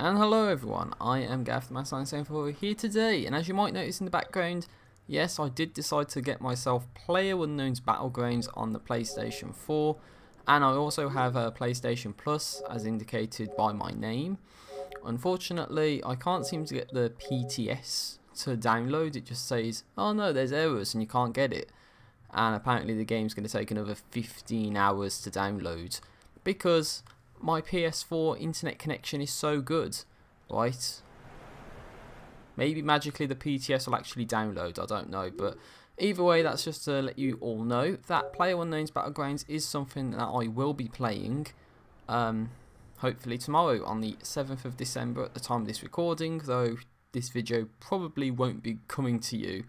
And hello everyone, I am Gav the Man974 here today, and as you might notice in the background, yes, I did decide to get myself PlayerUnknown's Battlegrounds on the PlayStation 4, and I also have a PlayStation Plus as indicated by my name. Unfortunately, I can't seem to get the PTS to download. It just says, oh no, there's errors and you can't get it, and apparently the game's going to take another 15 hours to download because my PS4 internet connection is so good, right? Maybe magically the PTS will actually download, I don't know, but either way, that's just to let you all know that PlayerUnknown's Battlegrounds is something that I will be playing, hopefully tomorrow on the 7th of December at the time of this recording, though this video probably won't be coming to you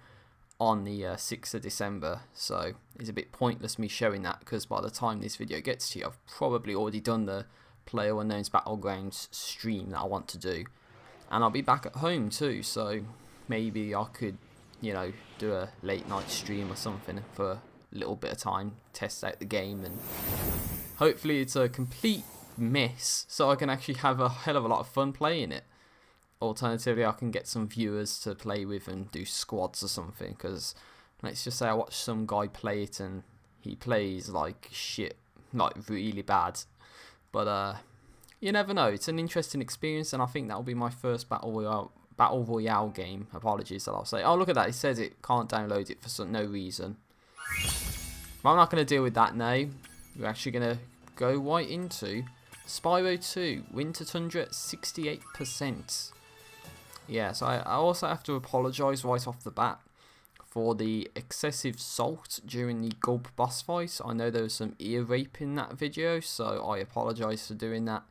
on the 6th of December, so it's a bit pointless me showing that because by the time this video gets to you, I've probably already done the PlayerUnknown's Battlegrounds stream that I want to do, and I'll be back at home too, so maybe I could, you know, do a late night stream or something for a little bit of time, test out the game, and hopefully it's a complete mess so I can actually have a hell of a lot of fun playing it. Alternatively, I can get some viewers to play with and do squads or something, because let's just say I watch some guy play it and he plays like shit, like really bad. But you never know. It's an interesting experience, and I think that will be my first Battle Royale game. Apologies that I'll say. Oh, look at that. It says it can't download it for no reason. But I'm not going to deal with that now. We're actually going to go right into Spyro 2, Winter Tundra, 68%. Yeah, so I also have to apologise right off the bat for the excessive salt during the Gulp boss fight. I know there was some ear rape in that video, so I apologise for doing that.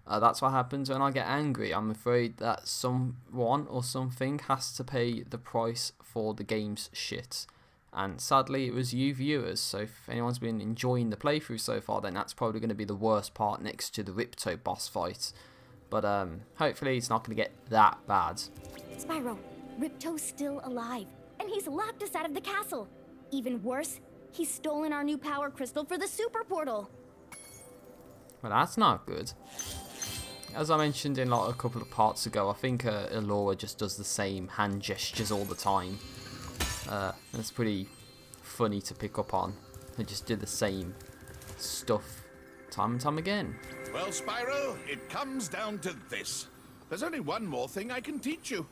That's what happens when I get angry. I'm afraid that someone or something has to pay the price for the game's shit. And sadly, it was you viewers, so if anyone's been enjoying the playthrough so far, then that's probably going to be the worst part next to the Ripto boss fight. But hopefully it's not going to get that bad. Spyro, Ripto's still alive, and he's locked us out of the castle. Even worse, he's stolen our new power crystal for the super portal. Well, that's not good. As I mentioned in like a couple of parts ago, I think Elora just does the same hand gestures all the time. It's pretty funny to pick up on. They just do the same stuff time and time again. Well, Spyro, it comes down to this. There's only one more thing I can teach you.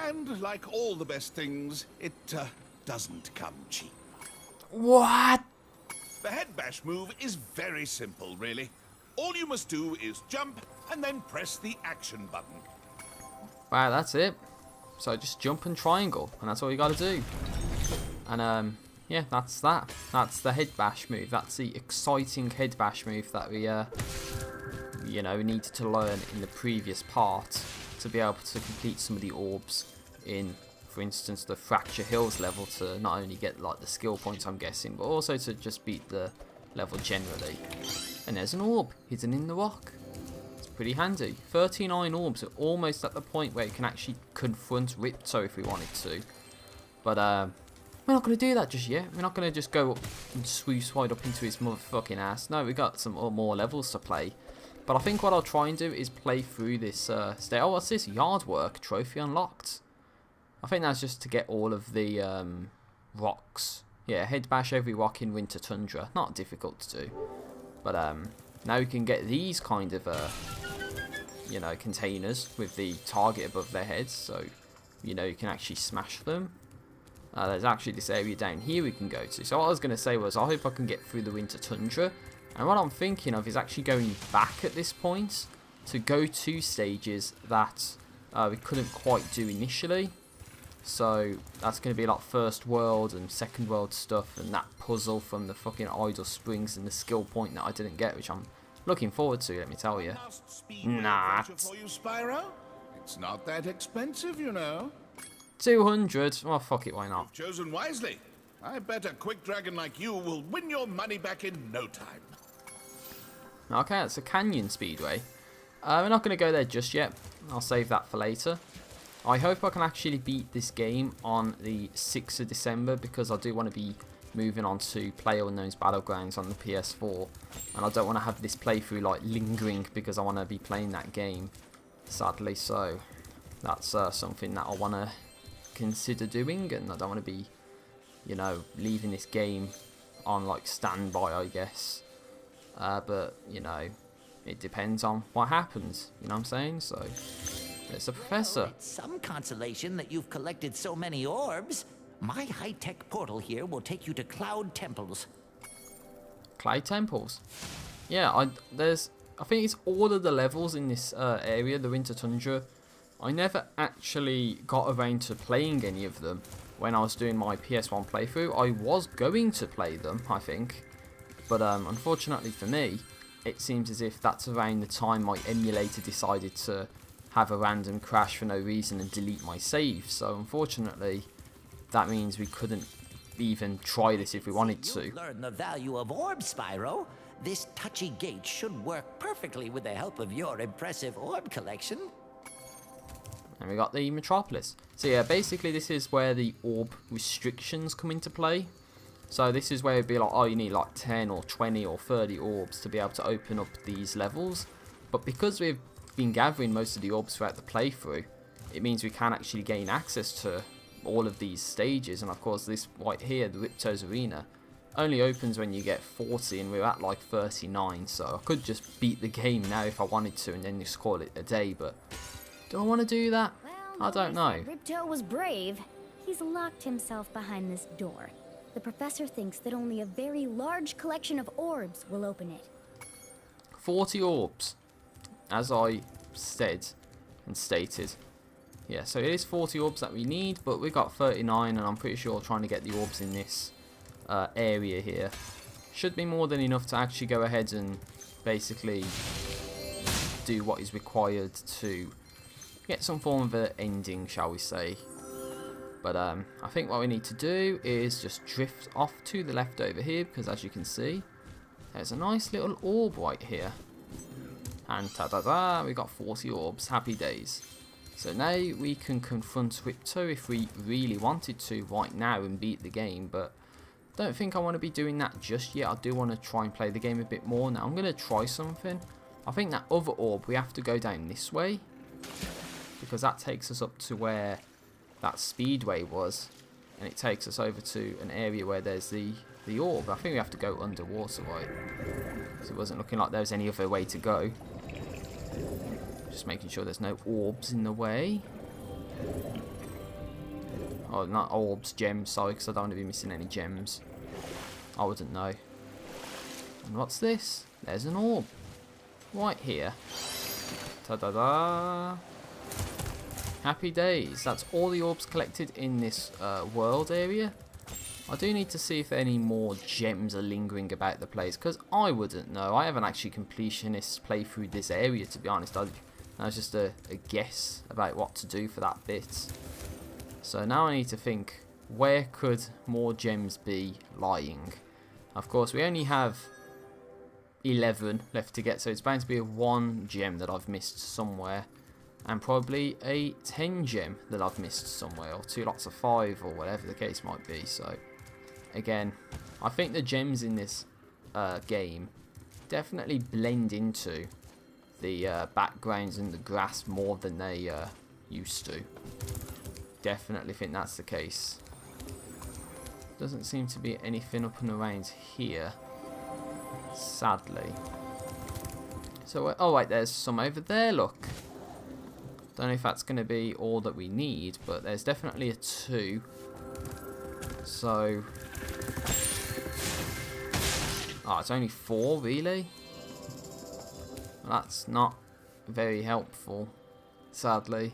And like all the best things, it doesn't come cheap. What? The head bash move is very simple, really. All you must do is jump and then press the action button. Wow, that's it. So just jump and triangle, and that's all you gotta do. And yeah, that's that. That's the head bash move. That's the exciting head bash move that we you know, needed to learn in the previous part to be able to complete some of the orbs in, for instance, the Fracture Hills level, to not only get like the skill points, I'm guessing, but also to just beat the level generally. And there's an orb hidden in the rock. It's pretty handy. 39 orbs are almost at the point where you can actually confront Ripto if we wanted to. But we're not going to do that just yet. We're not going to just go up and swoosh right up into his motherfucking ass. No, we got some more levels to play. But I think what I'll try and do is play through this state. Oh, what's this? Yard work trophy unlocked. I think that's just to get all of the rocks. Yeah, head bash every rock in Winter Tundra. Not difficult to do. But now we can get these kind of you know, containers with the target above their heads, so you know you can actually smash them. There's actually this area down here we can go to. So what I was going to say was, I hope I can get through the Winter Tundra. And what I'm thinking of is actually going back at this point to go to stages that we couldn't quite do initially. So that's going to be like first world and second world stuff, and that puzzle from the fucking Idle Springs and the skill point that I didn't get, which I'm looking forward to, let me tell you. Nah. For you, Spyro? It's not that expensive, you know. 200? Oh, fuck it, why not? You've chosen wisely. I bet a quick dragon like you will win your money back in no time. Okay, that's a canyon speedway. We're not going to go there just yet. I'll save that for later. I hope I can actually beat this game on the 6th of December, because I do want to be moving on to PlayerUnknown's Battlegrounds on the PS4, and I don't want to have this playthrough like lingering because I want to be playing that game. sadly. So that's something that I want to consider doing, and I don't want to be, you know, leaving this game on like standby, I guess. But you know, it depends on what happens. You know what I'm saying? So there's a professor. Well, it's some consolation that you've collected so many orbs. My high-tech portal here will take you to Cloud Temples. Clay temples. Yeah, I think it's all of the levels in this area, the Winter Tundra. I never actually got around to playing any of them when I was doing my PS1 playthrough. I was going to play them, I think, but unfortunately for me, it seems as if that's around the time my emulator decided to have a random crash for no reason and delete my save. So unfortunately, that means we couldn't even try this if we wanted to. You've learned the value of orbs, Spyro. This touchy gate should work perfectly with the help of your impressive orb collection. And we got the Metropolis. So yeah, basically this is where the orb restrictions come into play. So this is where it'd be like, oh, you need like 10 or 20 or 30 orbs to be able to open up these levels. But because we've been gathering most of the orbs throughout the playthrough, it means we can actually gain access to all of these stages. And of course this right here, the Ripto's Arena, only opens when you get 40, and we're at like 39. So I could just beat the game now if I wanted to and then just call it a day, but do I want to do that? Well, I don't know. Ripto was brave. He's locked himself behind this door. The professor thinks that only a very large collection of orbs will open it. 40 orbs, as I said and stated. Yeah, so it is 40 orbs that we need, but we got 39, and I'm pretty sure trying to get the orbs in this area here should be more than enough to actually go ahead and basically do what is required to get some form of an ending, shall we say. But I think what we need to do is just drift off to the left over here, because as you can see, there's a nice little orb right here. And ta-da-da, we got 40 orbs, happy days. So now we can confront Ripto if we really wanted to right now and beat the game, but don't think I want to be doing that just yet. I do want to try and play the game a bit more. Now I'm going to try something. I think that other orb, we have to go down this way, because that takes us up to where that speedway was, and it takes us over to an area where there's the orb. I think we have to go underwater, right? So it wasn't looking like there was any other way to go. Just making sure there's no orbs in the way. Oh, not orbs, gems, sorry, because I don't want to be missing any gems. I wouldn't know. And what's this? There's an orb. Right here. Ta-da-da. Happy days. That's all the orbs collected in this world area. I do need to see if any more gems are lingering about the place, because I wouldn't know. I haven't actually completionist played through this area, to be honest. That was just a guess about what to do for that bit. So now I need to think, where could more gems be lying? Of course, we only have 11 left to get, so it's bound to be a 1 gem that I've missed somewhere, and probably a 10 gem that I've missed somewhere, or 2 lots of 5, or whatever the case might be. So again, I think the gems in this game definitely blend into the backgrounds and the grass more than they used to. Definitely think that's the case. Doesn't seem to be anything up and around here, sadly. So, oh wait, there's some over there, look. Don't know if that's going to be all that we need, but there's definitely a 2. So, oh, it's only 4, really? Well, that's not very helpful, sadly.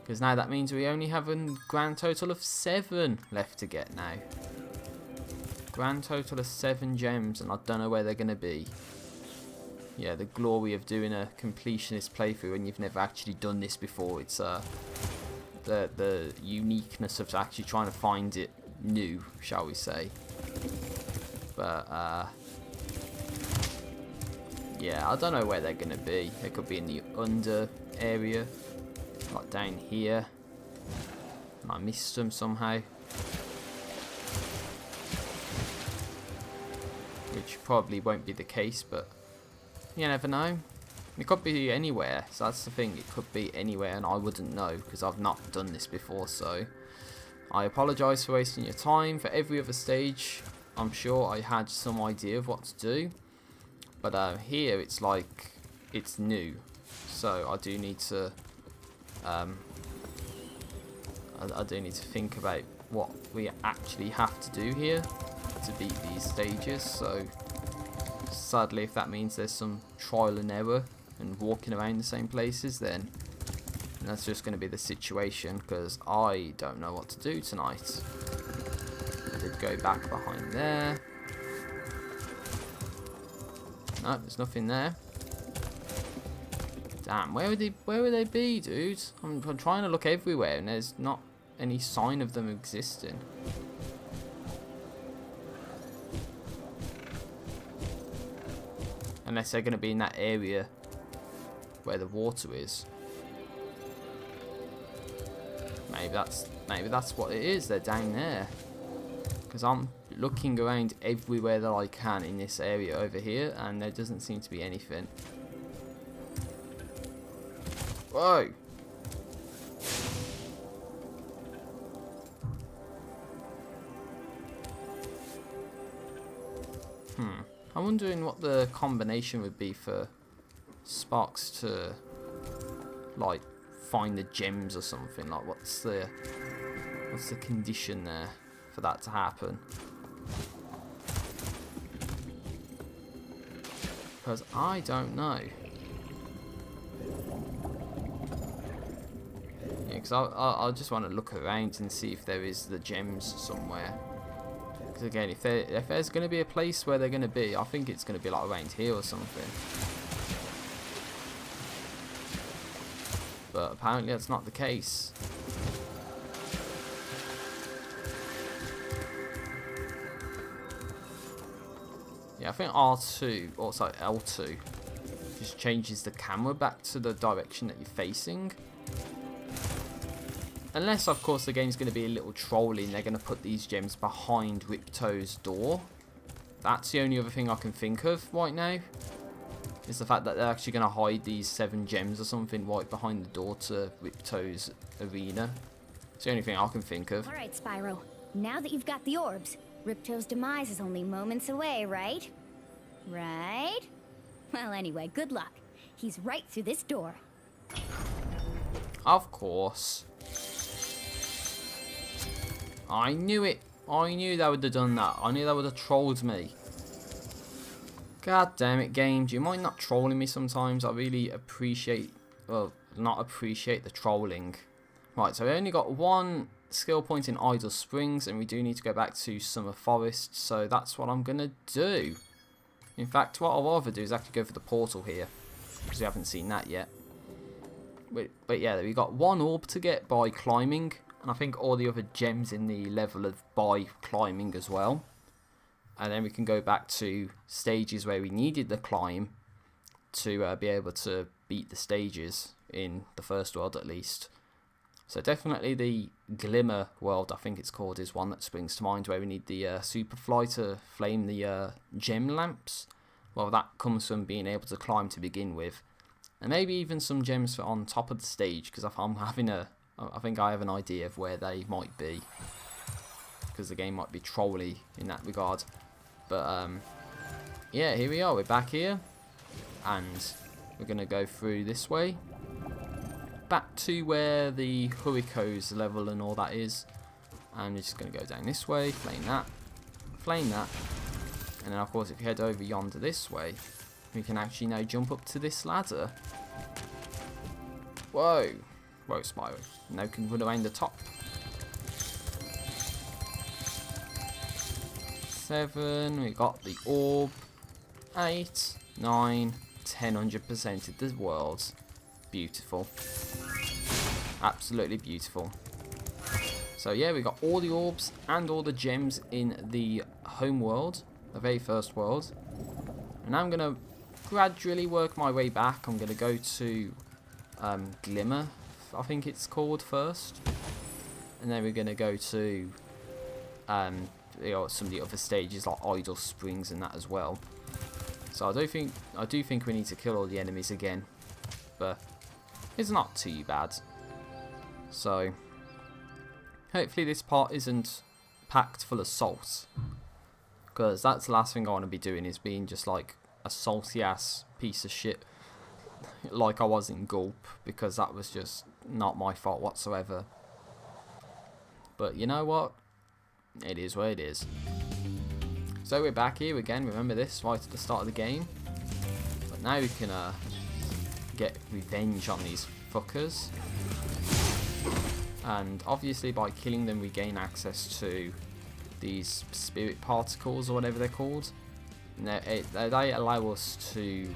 Because now that means we only have a grand total of 7 left to get now. Grand total of 7 gems, and I don't know where they're going to be. Yeah, the glory of doing a completionist playthrough when you've never actually done this before. It's the uniqueness of actually trying to find it new, shall we say. But yeah, I don't know where they're going to be. They could be in the under area, like down here. And I missed them somehow. Which probably won't be the case, but you never know. It could be anywhere, so that's the thing, it could be anywhere and I wouldn't know because I've not done this before, so I apologise for wasting your time. For every other stage, I'm sure I had some idea of what to do, but here it's like, it's new, so I do need to, I do need to think about what we actually have to do here to beat these stages, so sadly if that means there's some trial and error and walking around the same places, then that's just going to be the situation, because I don't know what to do tonight. I did go back behind there. No, there's nothing there. Damn, where would they be, dude? I'm trying to look everywhere and there's not any sign of them existing. Unless they're going to be in that area where the water is. Maybe that's what it is. They're down there. Because I'm looking around everywhere that I can in this area over here, and there doesn't seem to be anything. Whoa! I'm wondering what the combination would be for Sparks to, like, find the gems or something. Like, what's the condition there for that to happen? Because I don't know. Yeah, because I just want to look around and see if there is the gems somewhere. Because again, if there's going to be a place where they're going to be, I think it's going to be like around here or something. But apparently that's not the case. Yeah, I think R2, or sorry, L2, just changes the camera back to the direction that you're facing. Unless, of course, the game's going to be a little trolly and they're going to put these gems behind Ripto's door. That's the only other thing I can think of right now. Is the fact that they're actually going to hide these 7 gems or something right behind the door to Ripto's arena. It's the only thing I can think of. Alright, Spyro. Now that you've got the orbs, Ripto's demise is only moments away, right? Right? Well, anyway, good luck. He's right through this door. Of course. I knew it. I knew they would have done that. I knew they would have trolled me. God damn it, games. You might not trolling me sometimes. I really appreciate, well, not appreciate the trolling. Right, so we only got 1 skill point in Idle Springs, and we do need to go back to Summer Forest, so that's what I'm going to do. In fact, what I'll rather do is actually go for the portal here, because we haven't seen that yet. But yeah, we got 1 orb to get by climbing, and I think all the other gems in the level of by climbing as well. And then we can go back to stages where we needed the climb to be able to beat the stages in the first world at least. So definitely the Glimmer world, I think it's called, is one that springs to mind, where we need the Superfly to flame the gem lamps. Well, that comes from being able to climb to begin with. And maybe even some gems on top of the stage, because I think I have an idea of where they might be. Because the game might be trolly in that regard. But yeah, here we are, we're back here. And we're going to go through this way. Back to where the Hurrico's level and all that is. And we're just going to go down this way, flame that. And then of course if you head over yonder this way, we can actually now jump up to this ladder. Whoa. Whoa, Spyro. Now we can run around the top. 7, we got the orb. 8, 9, 10, 100%ed the world. Beautiful. Absolutely beautiful. So yeah, we got all the orbs and all the gems in the home world, the very first world. And now I'm going to gradually work my way back. I'm going to go to Glimmer, I think it's called, first. And then we're going to go to some of the other stages like Idle Springs and that as well. So I do think we need to kill all the enemies again, but it's not too bad. So hopefully this part isn't packed full of salt, because that's the last thing I want to be doing, is being just like a salty ass piece of shit like I was in Gulp, because that was just not my fault whatsoever. But you know what? It is what it is. So we're back here again. Remember this right at the start of the game. But now we can get revenge on these fuckers. And obviously by killing them we gain access to these spirit particles, or whatever they're called. And they allow us to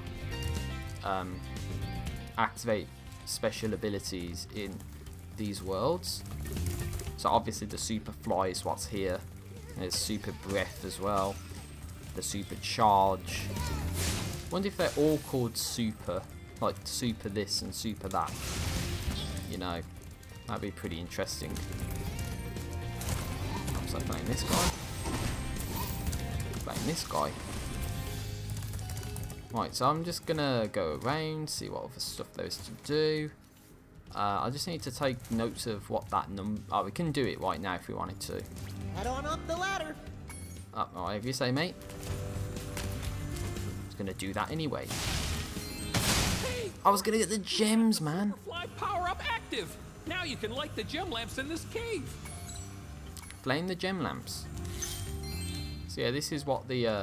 activate special abilities in these worlds. So obviously the super fly is what's here. There's super breath as well. The super charge. Wonder if they're all called super, like super this and super that. You know, that'd be pretty interesting. So playing this guy. Playing this guy. Right, so I'm just gonna go around, see what other stuff there is to do. I just need to take notes of what that number. Oh, we can do it right now if we wanted to. Head on up the ladder. Alright, if you say, mate. I was gonna do that anyway. Hey, I was gonna get the gems, man. Superfly power-up active. Now you can light the gem lamps in this cave. Flame the gem lamps. So yeah, this is what the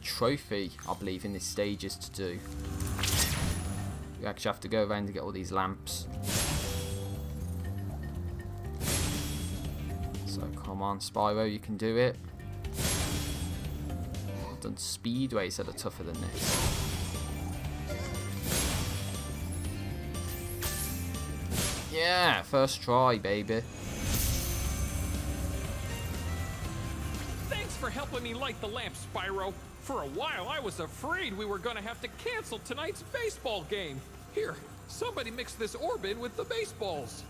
trophy, I believe, in this stage is to do. You actually have to go around to get all these lamps. So come on, Spyro, you can do it. I've done speedways that are tougher than this. Yeah, first try, baby. Thanks for helping me light the lamp, Spyro. For a while, I was afraid we were gonna have to cancel tonight's baseball game. Here, somebody mix this orb in with the baseballs.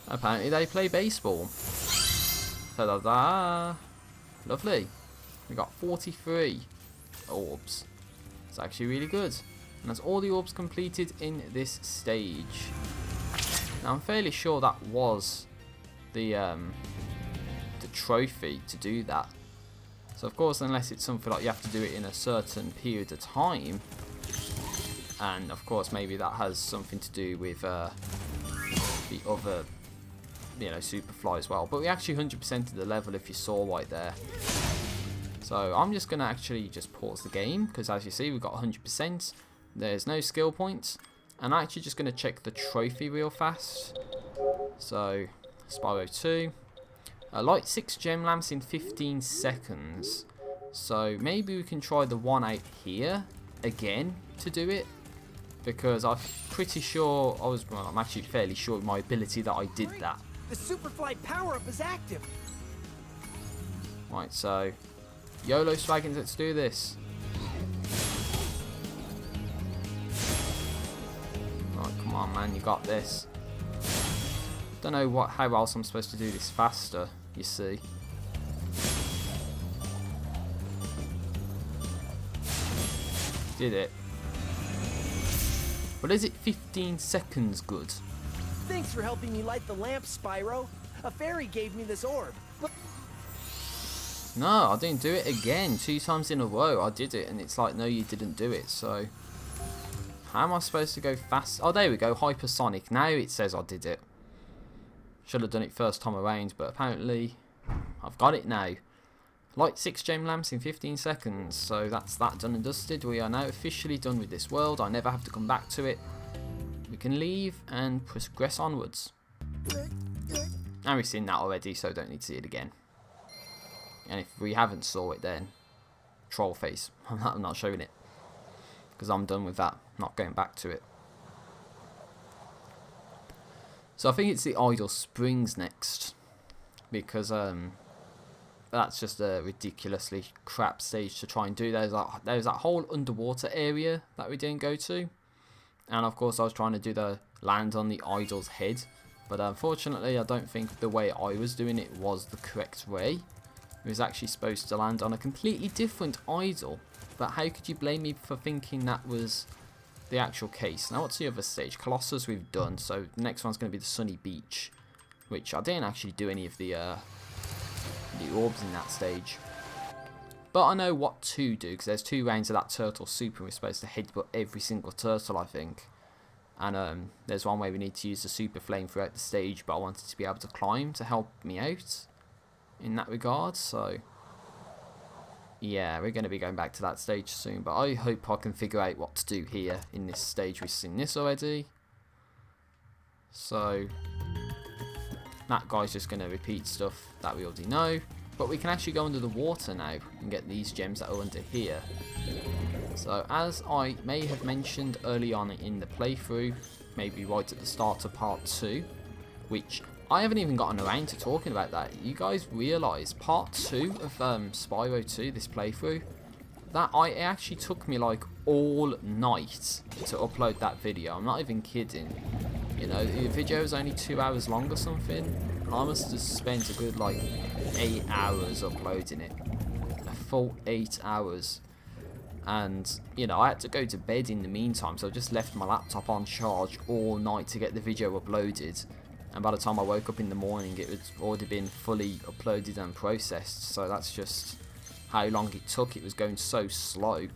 Apparently they play baseball. Ta-da-da. Lovely. We got 43 orbs. It's actually really good. And that's all the orbs completed in this stage. Now I'm fairly sure that was the trophy to do that. So of course, unless it's something like you have to do it in a certain period of time, and of course maybe that has something to do with the other, you know, Superfly as well. But we actually 100%ed the level, if you saw right there. So I'm just going to actually just pause the game, because as you see we've got 100%. There's no skill points. And I'm actually just going to check the trophy real fast. So Spyro 2. Light 6 gem lamps in 15 seconds. So maybe we can try the one out here again to do it. Because I'm pretty sure, I'm actually fairly sure with my ability that I did that. The Superfly power-up is active. Right, so YOLO Swaggins, let's do this. Right, come on, man, you got this. Don't know how else I'm supposed to do this faster, you see. Did it. But is it 15 seconds good? Thanks for helping me light the lamp, Spyro. A fairy gave me this orb. But No, I didn't do it again. 2 times in a row I did it, and it's like, no, you didn't do it. So how am I supposed to go fast? Oh, there we go, hypersonic. Now it says I did it. Should have done it first time around, but apparently I've got it now. Light 6 gem lamps in 15 seconds. So that's that done and dusted. We are now officially done with this world. I never have to come back to it. We can leave and progress onwards. And we've seen that already, so don't need to see it again. And if we haven't saw it, then troll face. I'm not showing it, because I'm done with that. Not going back to it. So I think it's the Idle Springs next, because that's just a ridiculously crap stage to try and do. There's that whole underwater area that we didn't go to, and of course I was trying to do the land on the idol's head, but unfortunately I don't think the way I was doing it was the correct way. It was actually supposed to land on a completely different idol, but how could you blame me for thinking that was the actual case? Now, what's the other stage? Colossus we've done, so the next one's going to be the Sunny Beach, which I didn't actually do any of the orbs in that stage. But I know what to do, because there's 2 rounds of that turtle soup, and we're supposed to headbutt every single turtle, I think. And there's one way we need to use the super flame throughout the stage, but I wanted to be able to climb to help me out in that regard, so yeah, we're going to be going back to that stage soon, but I hope I can figure out what to do here in this stage. We've seen this already, so that guy's just going to repeat stuff that we already know, but we can actually go under the water now and get these gems that are under here. So as I may have mentioned early on in the playthrough, maybe right at the start of part 2, which I haven't even gotten around to talking about that. You guys realise part 2 of Spyro 2, this playthrough, that it actually took me like all night to upload that video. I'm not even kidding. You know, the video is only 2 hours long or something, and I must have spent a good like 8 hours uploading it. A full 8 hours. And, you know, I had to go to bed in the meantime, so I just left my laptop on charge all night to get the video uploaded. And by the time I woke up in the morning, it had already been fully uploaded and processed. So that's just how long it took. It was going so slow.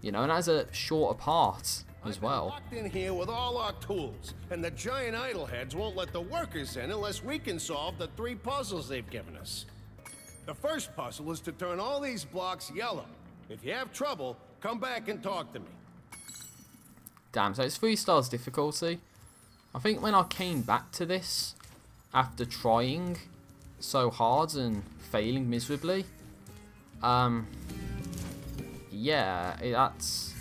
You know, and as a shorter part as well. Locked in here with all our tools, and the giant idleheads won't let the workers in unless we can solve the 3 puzzles they've given us. The first puzzle is to turn all these blocks yellow. If you have trouble, come back and talk to me. Damn, so it's 3 stars difficulty. I think when I came back to this, after trying so hard and failing miserably, yeah, that's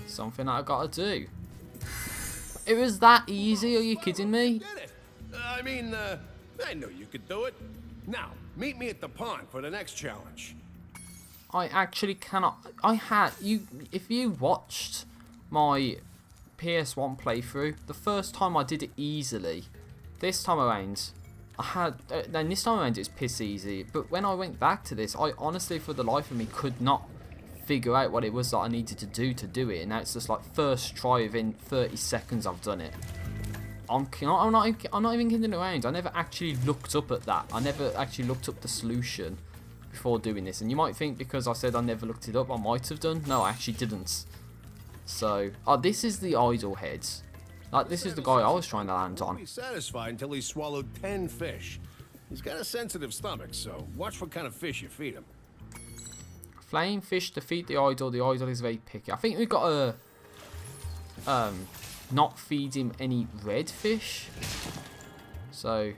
something that I gotta do. It was that easy, are you kidding me? Did it? I mean, I knew you could do it. Now, meet me at the pond for the next challenge. I actually cannot. If you watched my PS1 playthrough, the first time I did it easily. This time around, this time around it was piss easy. But when I went back to this, I honestly, for the life of me, could not figure out what it was that I needed to do it. And now it's just like first try within 30 seconds I've done it. I'm not even kidding around. I never actually looked up at that. I never actually looked up the solution before doing this. And you might think because I said I never looked it up, I might have done. No, I actually didn't. So, this is the idol head. Like, this is the guy I was trying to land on. He's satisfied until he's swallowed 10 fish. He's got a sensitive stomach, so watch what kind of fish you feed him. Flame fish defeat the idol. The idol is very picky. I think we've got to not feed him any red fish. So,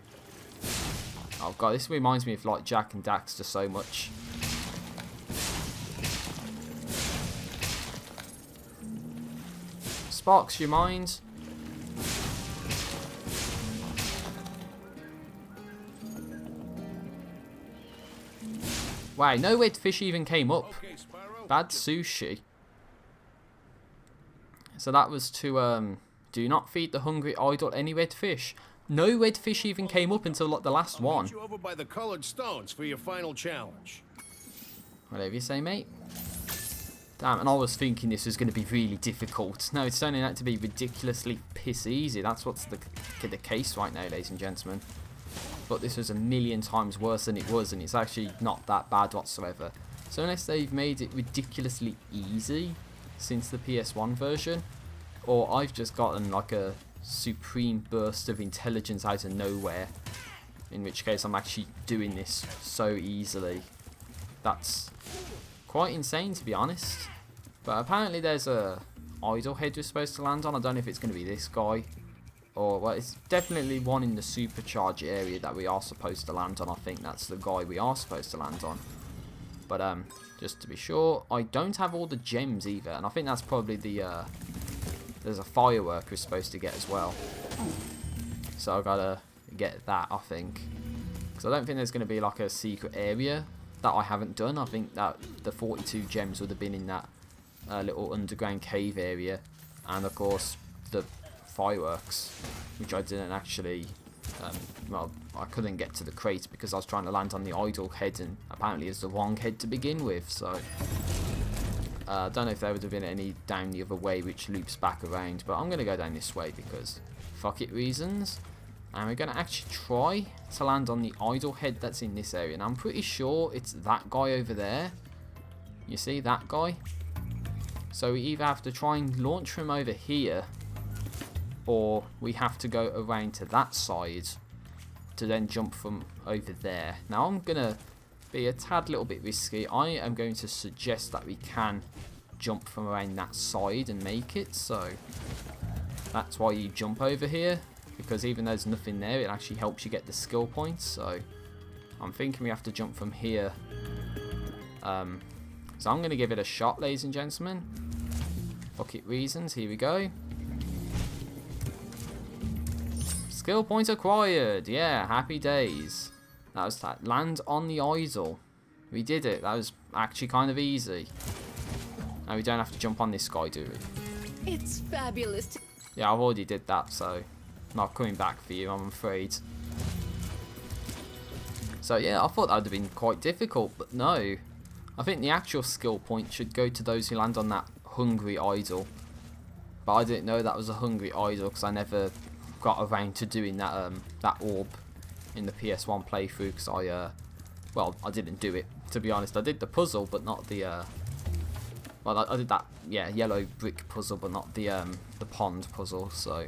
oh god, this reminds me of like Jack and Daxter so much. Sparks, your mind? Wow, no red fish even came up. Okay, Spyro. Bad sushi. So that was to do not feed the hungry idol any red fish. No red fish even came up until like the last one. Meet you over by the colored stones for your final challenge. Whatever you say, mate. Damn, and I was thinking this was going to be really difficult. No, it's turning out to be ridiculously piss easy. That's what's the case right now, ladies and gentlemen. But this was a million times worse than it was, and it's actually not that bad whatsoever. So unless they've made it ridiculously easy since the PS1 version, or I've just gotten like a supreme burst of intelligence out of nowhere, in which case I'm actually doing this so easily. That's quite insane, to be honest. But apparently there's a idol head we're supposed to land on. I don't know if it's going to be this guy, or well, it's definitely one in the supercharge area that we are supposed to land on. I think that's the guy we are supposed to land on. But just to be sure, I don't have all the gems either, and I think that's probably the there's a firework we're supposed to get as well. So I've got to get that, I think, because I don't think there's going to be like a secret area that I haven't done. I think that the 42 gems would have been in that little underground cave area, and of course the fireworks, which I didn't actually well, I couldn't get to the crate because I was trying to land on the idol head, and apparently it's the wrong head to begin with. So I don't know if there would have been any down the other way which loops back around, but I'm going to go down this way because fuck it reasons. And we're going to actually try to land on the idol head that's in this area. And I'm pretty sure it's that guy over there. You see that guy? So we either have to try and launch from over here, or we have to go around to that side to then jump from over there. Now I'm going to be a tad little bit risky. I am going to suggest that we can jump from around that side and make it. So that's why you jump over here, because even though there's nothing there, it actually helps you get the skill points. So I'm thinking we have to jump from here. So I'm going to give it a shot, ladies and gentlemen. Fuck it reasons, here we go. Skill points acquired. Yeah, happy days. That was that. Land on the idol. We did it. That was actually kind of easy. Now we don't have to jump on this guy, do we? It's fabulous. Yeah, I've already did that, so not coming back for you, I'm afraid. So yeah, I thought that would have been quite difficult, but no. I think the actual skill point should go to those who land on that hungry idol. But I didn't know that was a hungry idol because I never got around to doing that that orb in the PS1 playthrough, because well, I didn't do it, to be honest. I did the puzzle, but not the well, I did that, yeah, yellow brick puzzle, but not the pond puzzle. So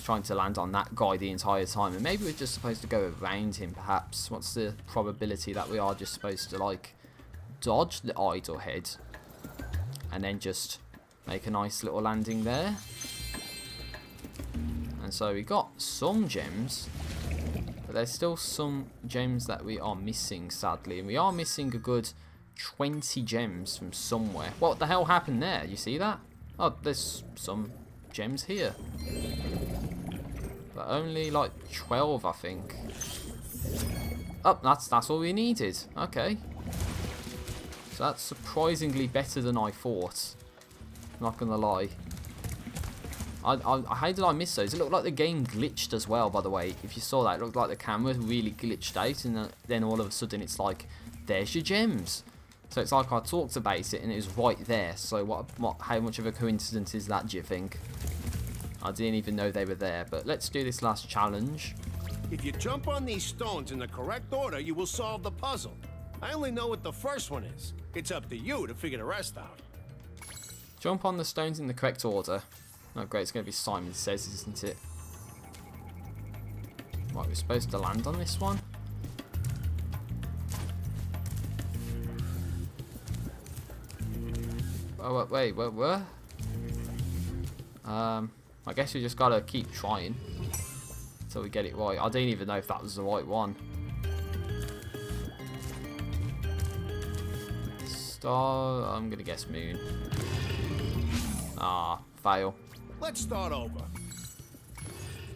trying to land on that guy the entire time, and maybe we're just supposed to go around him, perhaps. What's the probability that we are just supposed to like dodge the idol head and then just make a nice little landing there? And so we got some gems, but there's still some gems that we are missing, sadly, and we are missing a good 20 gems from somewhere. What the hell happened there? You see that? Oh, there's some gems here, but only like 12, I think. Oh, that's all we needed. Okay, so that's surprisingly better than I thought, not gonna lie. How did I miss those? It looked like the game glitched as well, by the way. If you saw that, it looked like the camera really glitched out, and then all of a sudden it's like, there's your gems. So it's like I talked about it and it was right there. So how much of a coincidence is that, do you think? I didn't even know they were there. But let's do this last challenge. If you jump on these stones in the correct order, you will solve the puzzle. I only know what the first one is. It's up to you to figure the rest out. Jump on the stones in the correct order. Oh great, it's going to be Simon Says, isn't it? Right, we're supposed to land on this one. Oh, wait, where? I guess we just got to keep trying until we get it right. I didn't even know if that was the right one. Star, I'm going to guess moon. Ah, fail. Let's start over.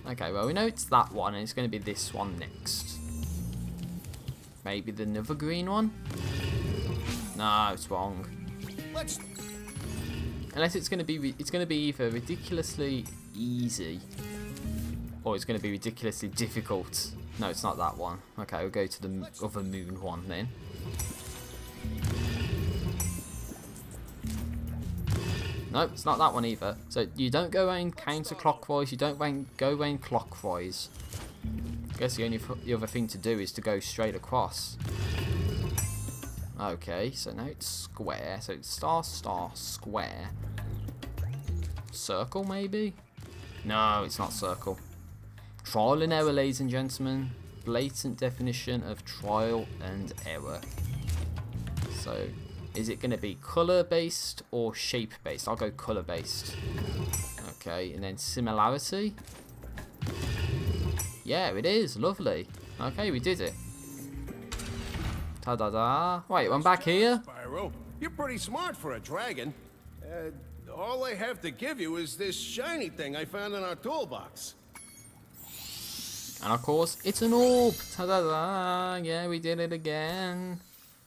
Okay, well, we know it's that one, and it's going to be this one next. Maybe the another green one? No, it's wrong. Unless it's going to be either ridiculously easy or it's going to be ridiculously difficult. No, it's not that one. Okay, we'll go to the other moon one then. No, it's not that one either. So you don't go around counterclockwise, you don't go around clockwise. I guess the other thing to do is to go straight across. Okay, so now it's square. So it's star, square. Circle, maybe? No, it's not circle. Trial and error, ladies and gentlemen. Blatant definition of trial and error. So, is it going to be colour-based or shape-based? I'll go colour-based. Okay, and then similarity. Yeah, it is. Lovely. Okay, we did it. Ta-da-da. Wait, I'm back here? Spyro, you're pretty smart for a dragon. All I have to give you is this shiny thing I found in our toolbox. And of course, it's an orb. Ta-da-da. Yeah, we did it again.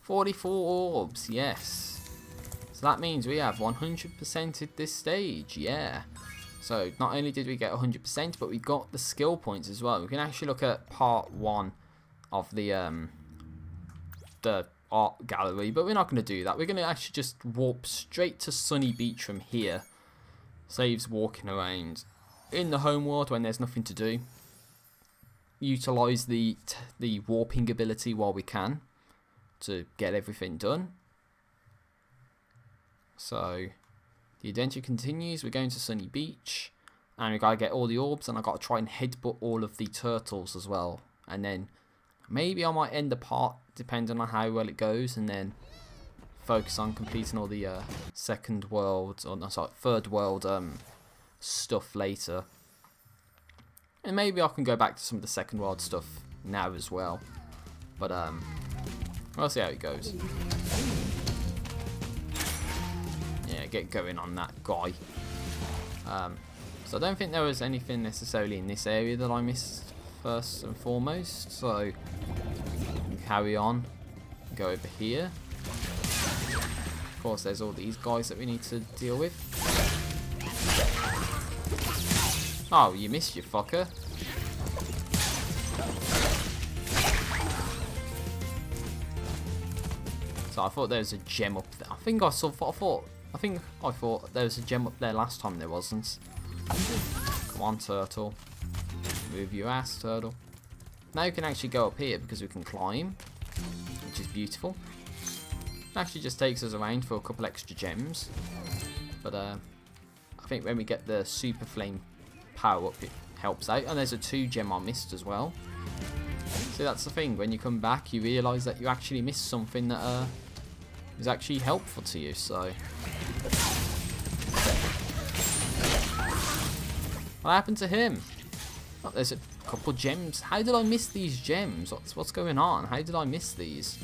44 orbs, yes. So that means we have 100% at this stage, yeah. So not only did we get 100%, but we got the skill points as well. We can actually look at part 1 of the art gallery, but we're not going to do that. We're going to actually just warp straight to Sunny Beach from here. Saves walking around in the home world when there's nothing to do. Utilise the warping ability while we can to get everything done. So the adventure continues. We're going to Sunny Beach, and we gotta get all the orbs, and I gotta try and headbutt all of the turtles as well. And then maybe I might end the part depending on how well it goes, and then focus on completing all the second world, or no, sorry, third world stuff later. And maybe I can go back to some of the second world stuff now as well. But we'll see how it goes. Yeah, get going on that guy. So I don't think there was anything necessarily in this area that I missed first and foremost. So carry on, go over here. Of course, there's all these guys that we need to deal with. Oh, you missed, you fucker. So I thought there was a gem up there. I think I thought there was a gem up there last time. There wasn't. Come on, turtle. Move your ass, turtle. Now you can actually go up here because we can climb, which is beautiful. It actually just takes us around for a couple extra gems. But I think when we get the super flame power up, it helps out. And there's a 2 gem I missed as well. See, that's the thing. When you come back, you realise that you actually missed something that is actually helpful to you. So what happened to him? Oh, there's a couple gems. How did I miss these gems? What's going on? How did I miss these?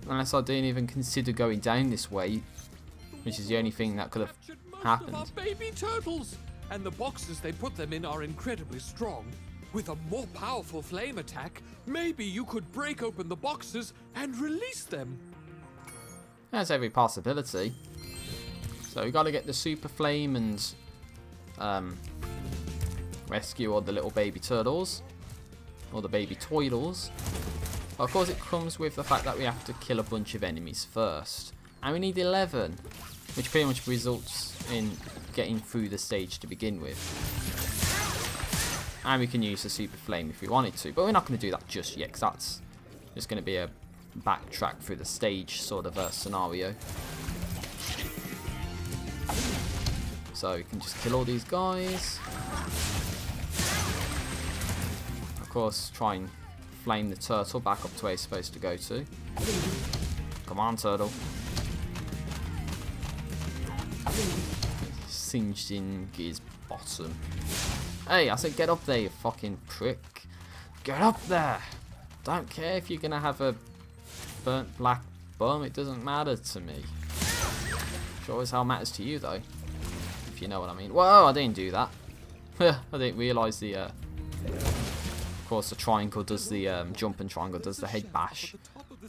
Unless I didn't even consider going down this way, which is the only thing that could have happened. Most of our baby turtles, and the boxes they put them in are incredibly strong. With a more powerful flame attack, maybe you could break open the boxes and release them. There's every possibility. So we got to get the super flame and rescue all the little baby turtles, or the baby toidles. Of course, it comes with the fact that we have to kill a bunch of enemies first, and we need 11, which pretty much results in getting through the stage to begin with. And we can use the super flame if we wanted to, but we're not going to do that just yet, because that's just going to be a backtrack through the stage sort of a scenario. So we can just kill all these guys. Of course, try and flame the turtle back up to where it's supposed to go to. Come on, turtle. Singed in his bottom. Hey, I said get up there, you fucking prick. Get up there. Don't care if you're gonna have a burnt black bum, it doesn't matter to me. Sure as hell matters to you though, if you know what I mean. Whoa, I didn't do that. I didn't realise the of course the triangle does the jump, and triangle does the head bash.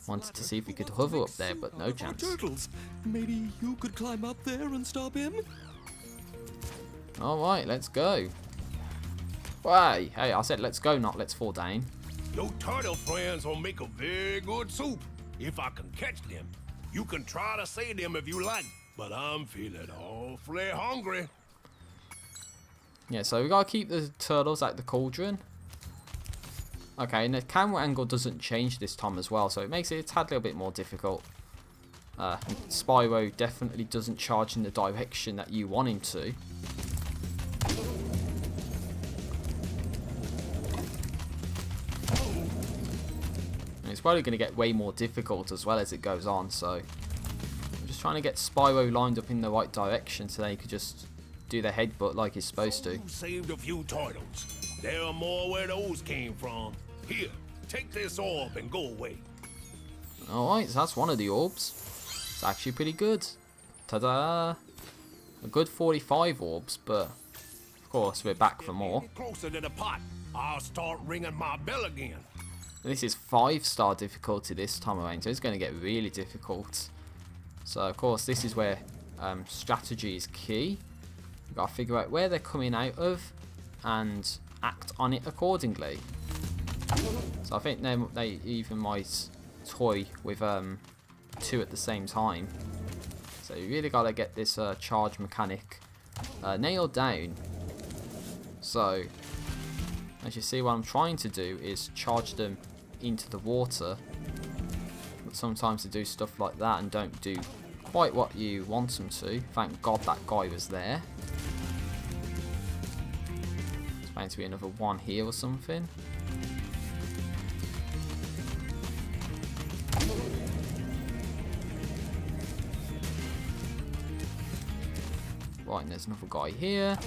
Wanted to see if we could hover up there, but no chance. Turtles. Maybe you could climb up there and stop him? Alright, let's go. Hey, I said let's go, not let's fall down. Your turtle friends will make a very good soup. If I can catch them, you can try to save them if you like. But I'm feeling awfully hungry. Yeah, so we gotta keep the turtles at the cauldron. Okay, and the camera angle doesn't change this time as well, so it makes it a tad little bit more difficult. Spyro definitely doesn't charge in the direction that you want him to. And it's probably going to get way more difficult as well as it goes on, so I'm just trying to get Spyro lined up in the right direction so they could just do the headbutt like he's supposed to. You saved a few turtles. There are more where those came from. Here, take this orb and go away. Alright, so that's one of the orbs. It's actually pretty good. Ta-da! A good 45 orbs, but of course we're back for more. Get closer to the pot. I'll start ringing my bell again. This is 5-star difficulty this time around, so it's going to get really difficult. So of course this is where strategy is key. We've got to figure out where they're coming out of and act on it accordingly. So I think they even might toy with 2 at the same time. So you really gotta get this charge mechanic nailed down. So as you see, what I'm trying to do is charge them into the water, but sometimes they do stuff like that and don't do quite what you want them to. Thank God that guy was there. There's going to be another one here or something. Right, and there's another guy here.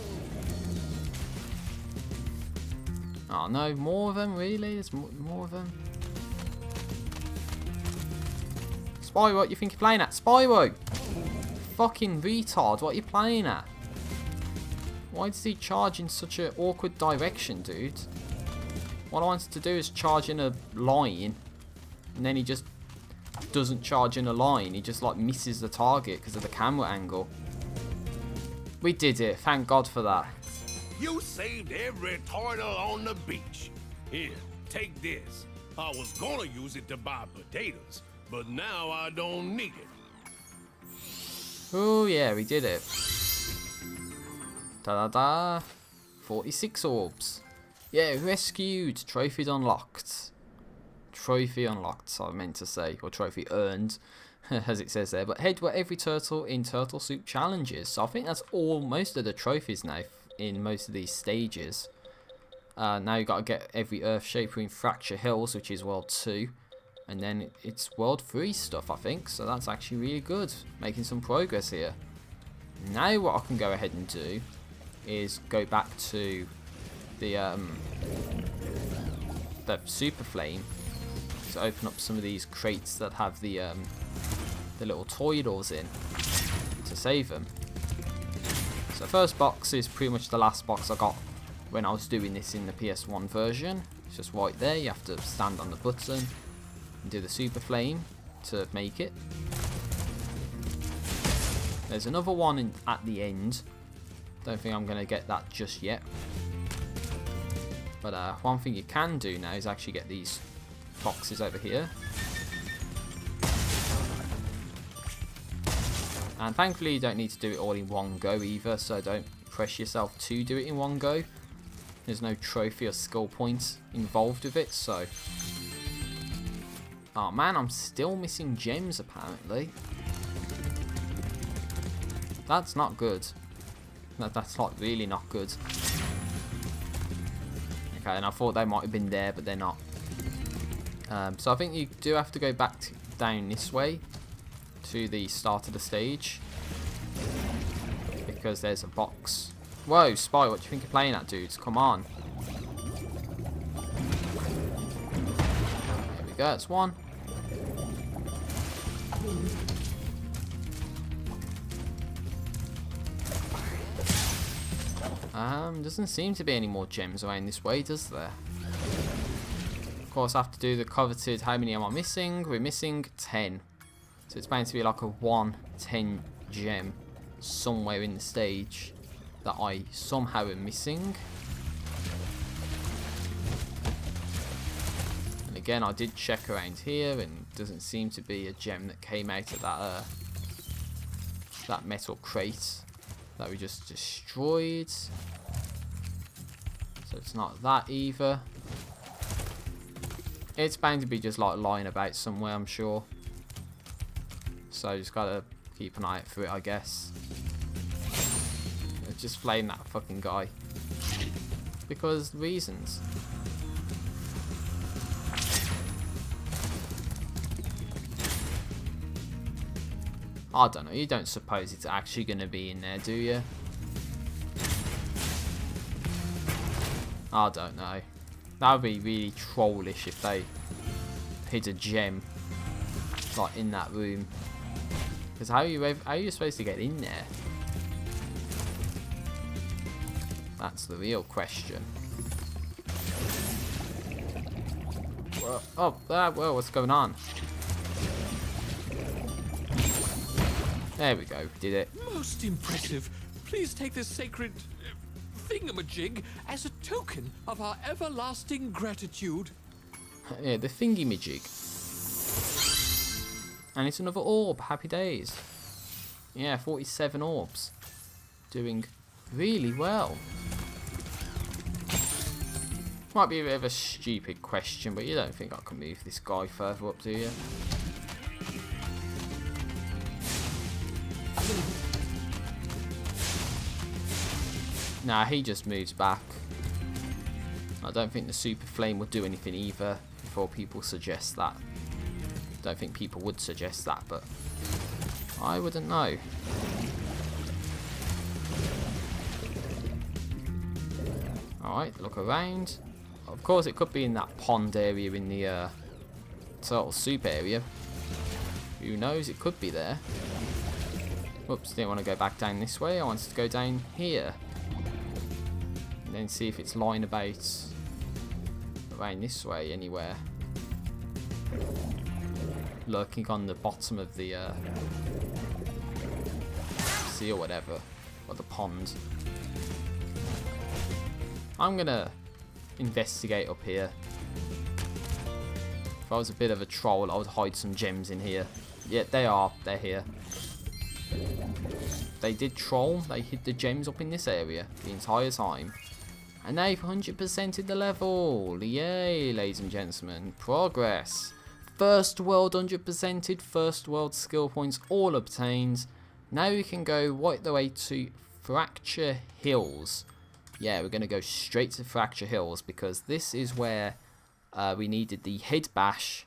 Oh no, more of them, really? There's more of them. Spyro, what you think you're playing at? Spyro! Fucking retard, what are you playing at? Why does he charge in such an awkward direction, dude? What I wanted to do is charge in a line, and then he just doesn't charge in a line. He just like misses the target because of the camera angle. We did it, thank God for that. You saved every turtle on the beach. Here, take this. I was gonna use it to buy potatoes, but now I don't need it. Oh yeah, we did it. Da-da-da. 46 orbs. Yeah, rescued. Trophies unlocked. Trophy unlocked, I meant to say. Or trophy earned, as it says there. But head where every turtle in Turtle Soup challenges. So I think that's all, most of the trophies now in most of these stages. Now you've got to get every Earth Shaper in Fracture Hills, which is World 2. And then it's World 3 stuff, I think. So that's actually really good. Making some progress here. Now what I can go ahead and do is go back to the Super Flame to open up some of these crates that have the little toy doors in to save them. So first box is pretty much the last box I got when I was doing this in the PS1 version. It's just right there. You have to stand on the button and do the Super Flame to make it. There's another one at the end. Don't think I'm going to get that just yet. But one thing you can do now is actually get these boxes over here. And thankfully you don't need to do it all in one go either, so don't press yourself to do it in one go. There's no trophy or skill points involved with it, so... Oh man, I'm still missing gems apparently. That's not good. That's like really not good. Okay, and I thought they might have been there, but they're not. So I think you do have to go back down this way to the start of the stage, because there's a box. Whoa, Spy, what do you think you're playing at, dudes? Come on. There we go, it's one. Doesn't seem to be any more gems around this way, does there? Of course, I have to do the coveted, how many am I missing? We're missing 10. So it's bound to be like a 110 gem somewhere in the stage that I somehow am missing. And again, I did check around here and doesn't seem to be a gem that came out of that that metal crate that we just destroyed. So it's not that either. It's bound to be just like lying about somewhere, I'm sure. So just gotta keep an eye out for it, I guess. Just flame that fucking guy. Because reasons. I don't know, you don't suppose it's actually gonna be in there, do you? I don't know. That would be really trollish if they hid a gem like in that room. Because how are you supposed to get in there? That's the real question. Whoa, oh, whoa, what's going on? There we go, did it. Most impressive. Please take this sacred thingamajig as a token of our everlasting gratitude. Yeah, the thingy-majig. And it's another orb. Happy days. Yeah, 47 orbs. Doing really well. Might be a bit of a stupid question, but you don't think I can move this guy further up, do you? Nah, he just moves back. I don't think the super flame would do anything either before people suggest that. Don't think people would suggest that, but I wouldn't know. Alright, look around. Of course, it could be in that pond area in the turtle soup area. Who knows? It could be there. Whoops, didn't want to go back down this way. I wanted to go down here. And then see if it's lying about around this way anywhere. Lurking on the bottom of the sea or whatever. Or the pond. I'm gonna investigate up here. If I was a bit of a troll, I would hide some gems in here. Yeah, they're here. They did troll, they hid the gems up in this area the entire time. And they've 100%ed the level. Yay, ladies and gentlemen. Progress. First world 100%ed, first world skill points all obtained. Now we can go right the way to Fracture Hills. Yeah, we're going to go straight to Fracture Hills because this is where we needed the head bash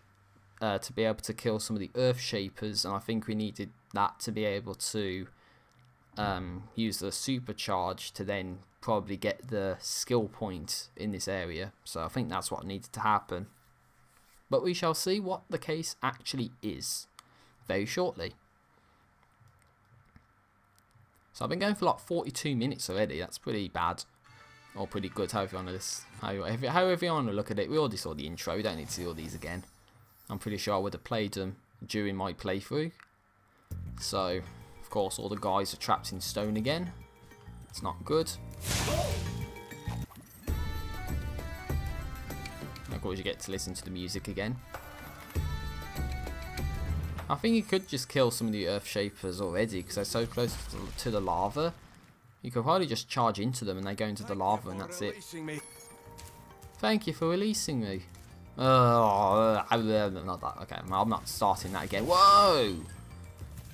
to be able to kill some of the Earth Shapers, and I think we needed that to be able to use the supercharge to then probably get the skill point in this area. So I think that's what needed to happen. But we shall see what the case actually is very shortly. So I've been going for like 42 minutes already. That's pretty bad. Or pretty good, however you want to look at it. We already saw the intro. We don't need to see all these again. I'm pretty sure I would have played them during my playthrough. So, of course, all the guys are trapped in stone again. It's not good. Of course, you get to listen to the music again. I think you could just kill some of the Earth Shapers already because they're so close to the lava. You could probably just charge into them and they go into the lava and that's it. Thank you for releasing me. Not that. Okay, I'm not starting that again. Whoa!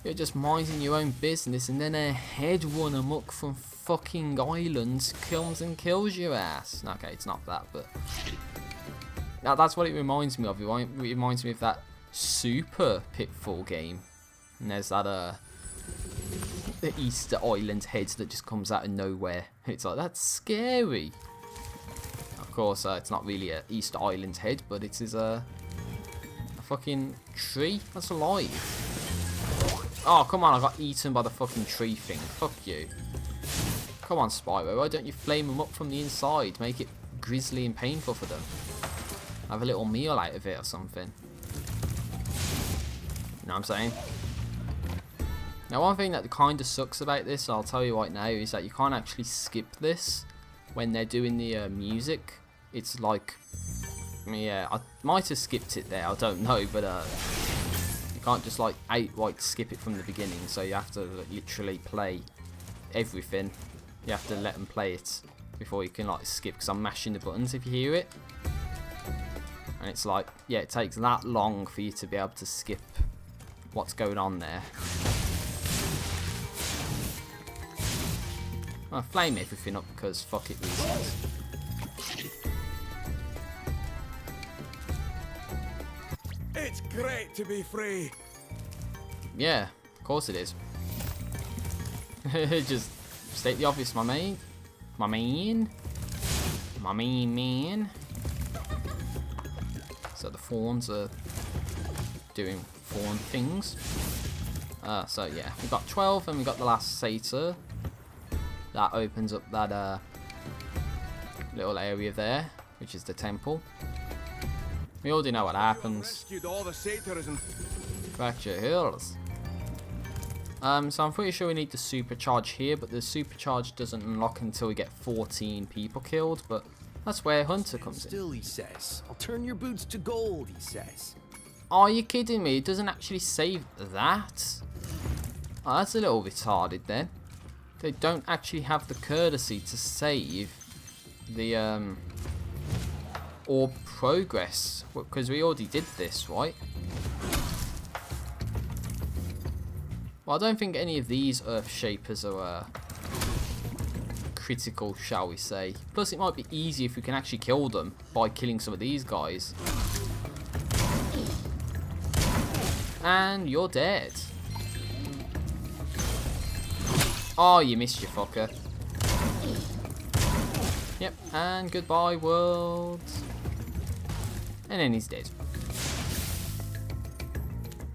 You're just minding your own business and then a head run amok from fucking islands comes and kills your ass. Okay, it's not that, but... Now that's what it reminds me of. It reminds me of that Super Pitfall game. And there's that, the Easter Island head that just comes out of nowhere. It's like, that's scary. Of course, it's not really a Easter Island head, but it is a fucking tree that's alive. Oh, come on, I got eaten by the fucking tree thing. Fuck you. Come on, Spyro, why don't you flame them up from the inside? Make it grisly and painful for them. Have a little meal out of it or something. You know what I'm saying? Now, one thing that kind of sucks about this, I'll tell you right now, is that you can't actually skip this when they're doing the music. It's like, yeah, I might have skipped it there, I don't know, but you can't just like outright skip it from the beginning, so you have to literally play everything. You have to let them play it before you can like skip, because I'm mashing the buttons if you hear it. And it's like, yeah, it takes that long for you to be able to skip what's going on there. I'll flame everything up because fuck it reasons. It's great to be free. Yeah, of course it is. Just state the obvious, my man. My man. My man. So the fawns are doing fawn things. So yeah, we've got 12 and we've got the last satyr. That opens up that little area there, which is the temple. We already know what happens. Fracture Hills. So I'm pretty sure we need the supercharge here, but the supercharge doesn't unlock until we get 14 people killed, but That's where Hunter comes in. Still, he says. I'll turn your boots to gold, he says. Are you kidding me? It doesn't actually save that? Oh, that's a little retarded then. They don't actually have the courtesy to save the orb progress. Because we already did this, right? Well, I don't think any of these Earth Shapers are critical, shall we say. Plus, it might be easier if we can actually kill them by killing some of these guys. And you're dead. Oh, you missed, you fucker. Yep, and goodbye, world. And then he's dead.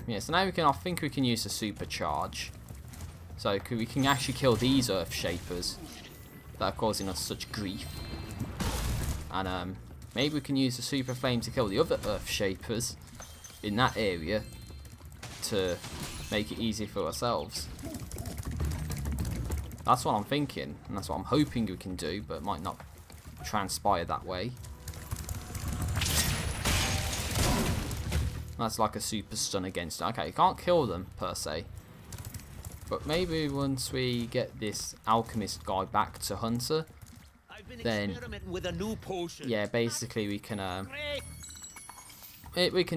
Yeah, so now I think we can use the supercharge. So we can actually kill these Earth Shapers that are causing us such grief. And maybe we can use the Super Flame to kill the other Earth Shapers in that area to make it easier for ourselves. That's what I'm thinking, and that's what I'm hoping we can do, but it might not transpire that way. That's like a super stun against it. Okay, you can't kill them per se. But maybe once we get this alchemist guy back to Hunter, then with a new potion. yeah, basically we can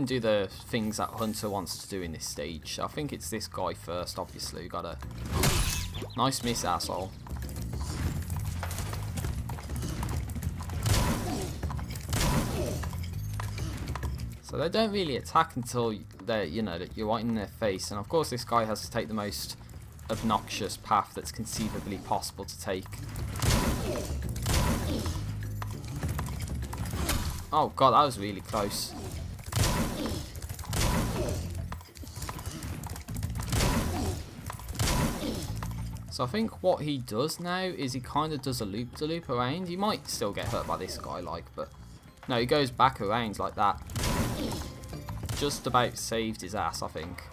do the things that Hunter wants to do in this stage. I think it's this guy first, obviously. We got a nice miss, asshole. So they don't really attack until they're, you know, that you're right in their face. And of course, this guy has to take the most obnoxious path that's conceivably possible to take. Oh god, that was really close. So I think what he does now is he kind of does a loop-de-loop around. He might still get hurt by this guy, like, but no, he goes back around like that. Just about saved his ass, I think.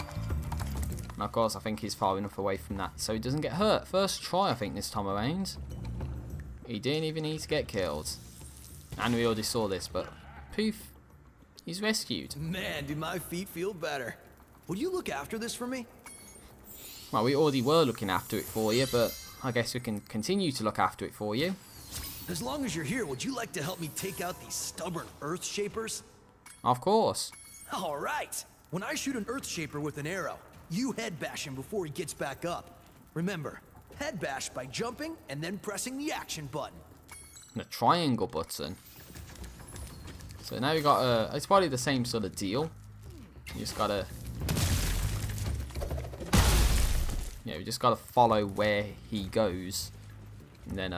And of course, I think he's far enough away from that, so he doesn't get hurt. First try, I think, this time around. He didn't even need to get killed. And we already saw this, but poof, he's rescued. Man, do my feet feel better. Will you look after this for me? Well, we already were looking after it for you, but I guess we can continue to look after it for you. As long as you're here, would you like to help me take out these stubborn Earth Shapers? Of course. All right. When I shoot an Earth Shaper with an arrow, you head bash him before he gets back up. Remember, head bash by jumping and then pressing the action button. The triangle button. So now we got it's probably the same sort of deal. You just gotta, yeah, we just gotta follow where he goes, and then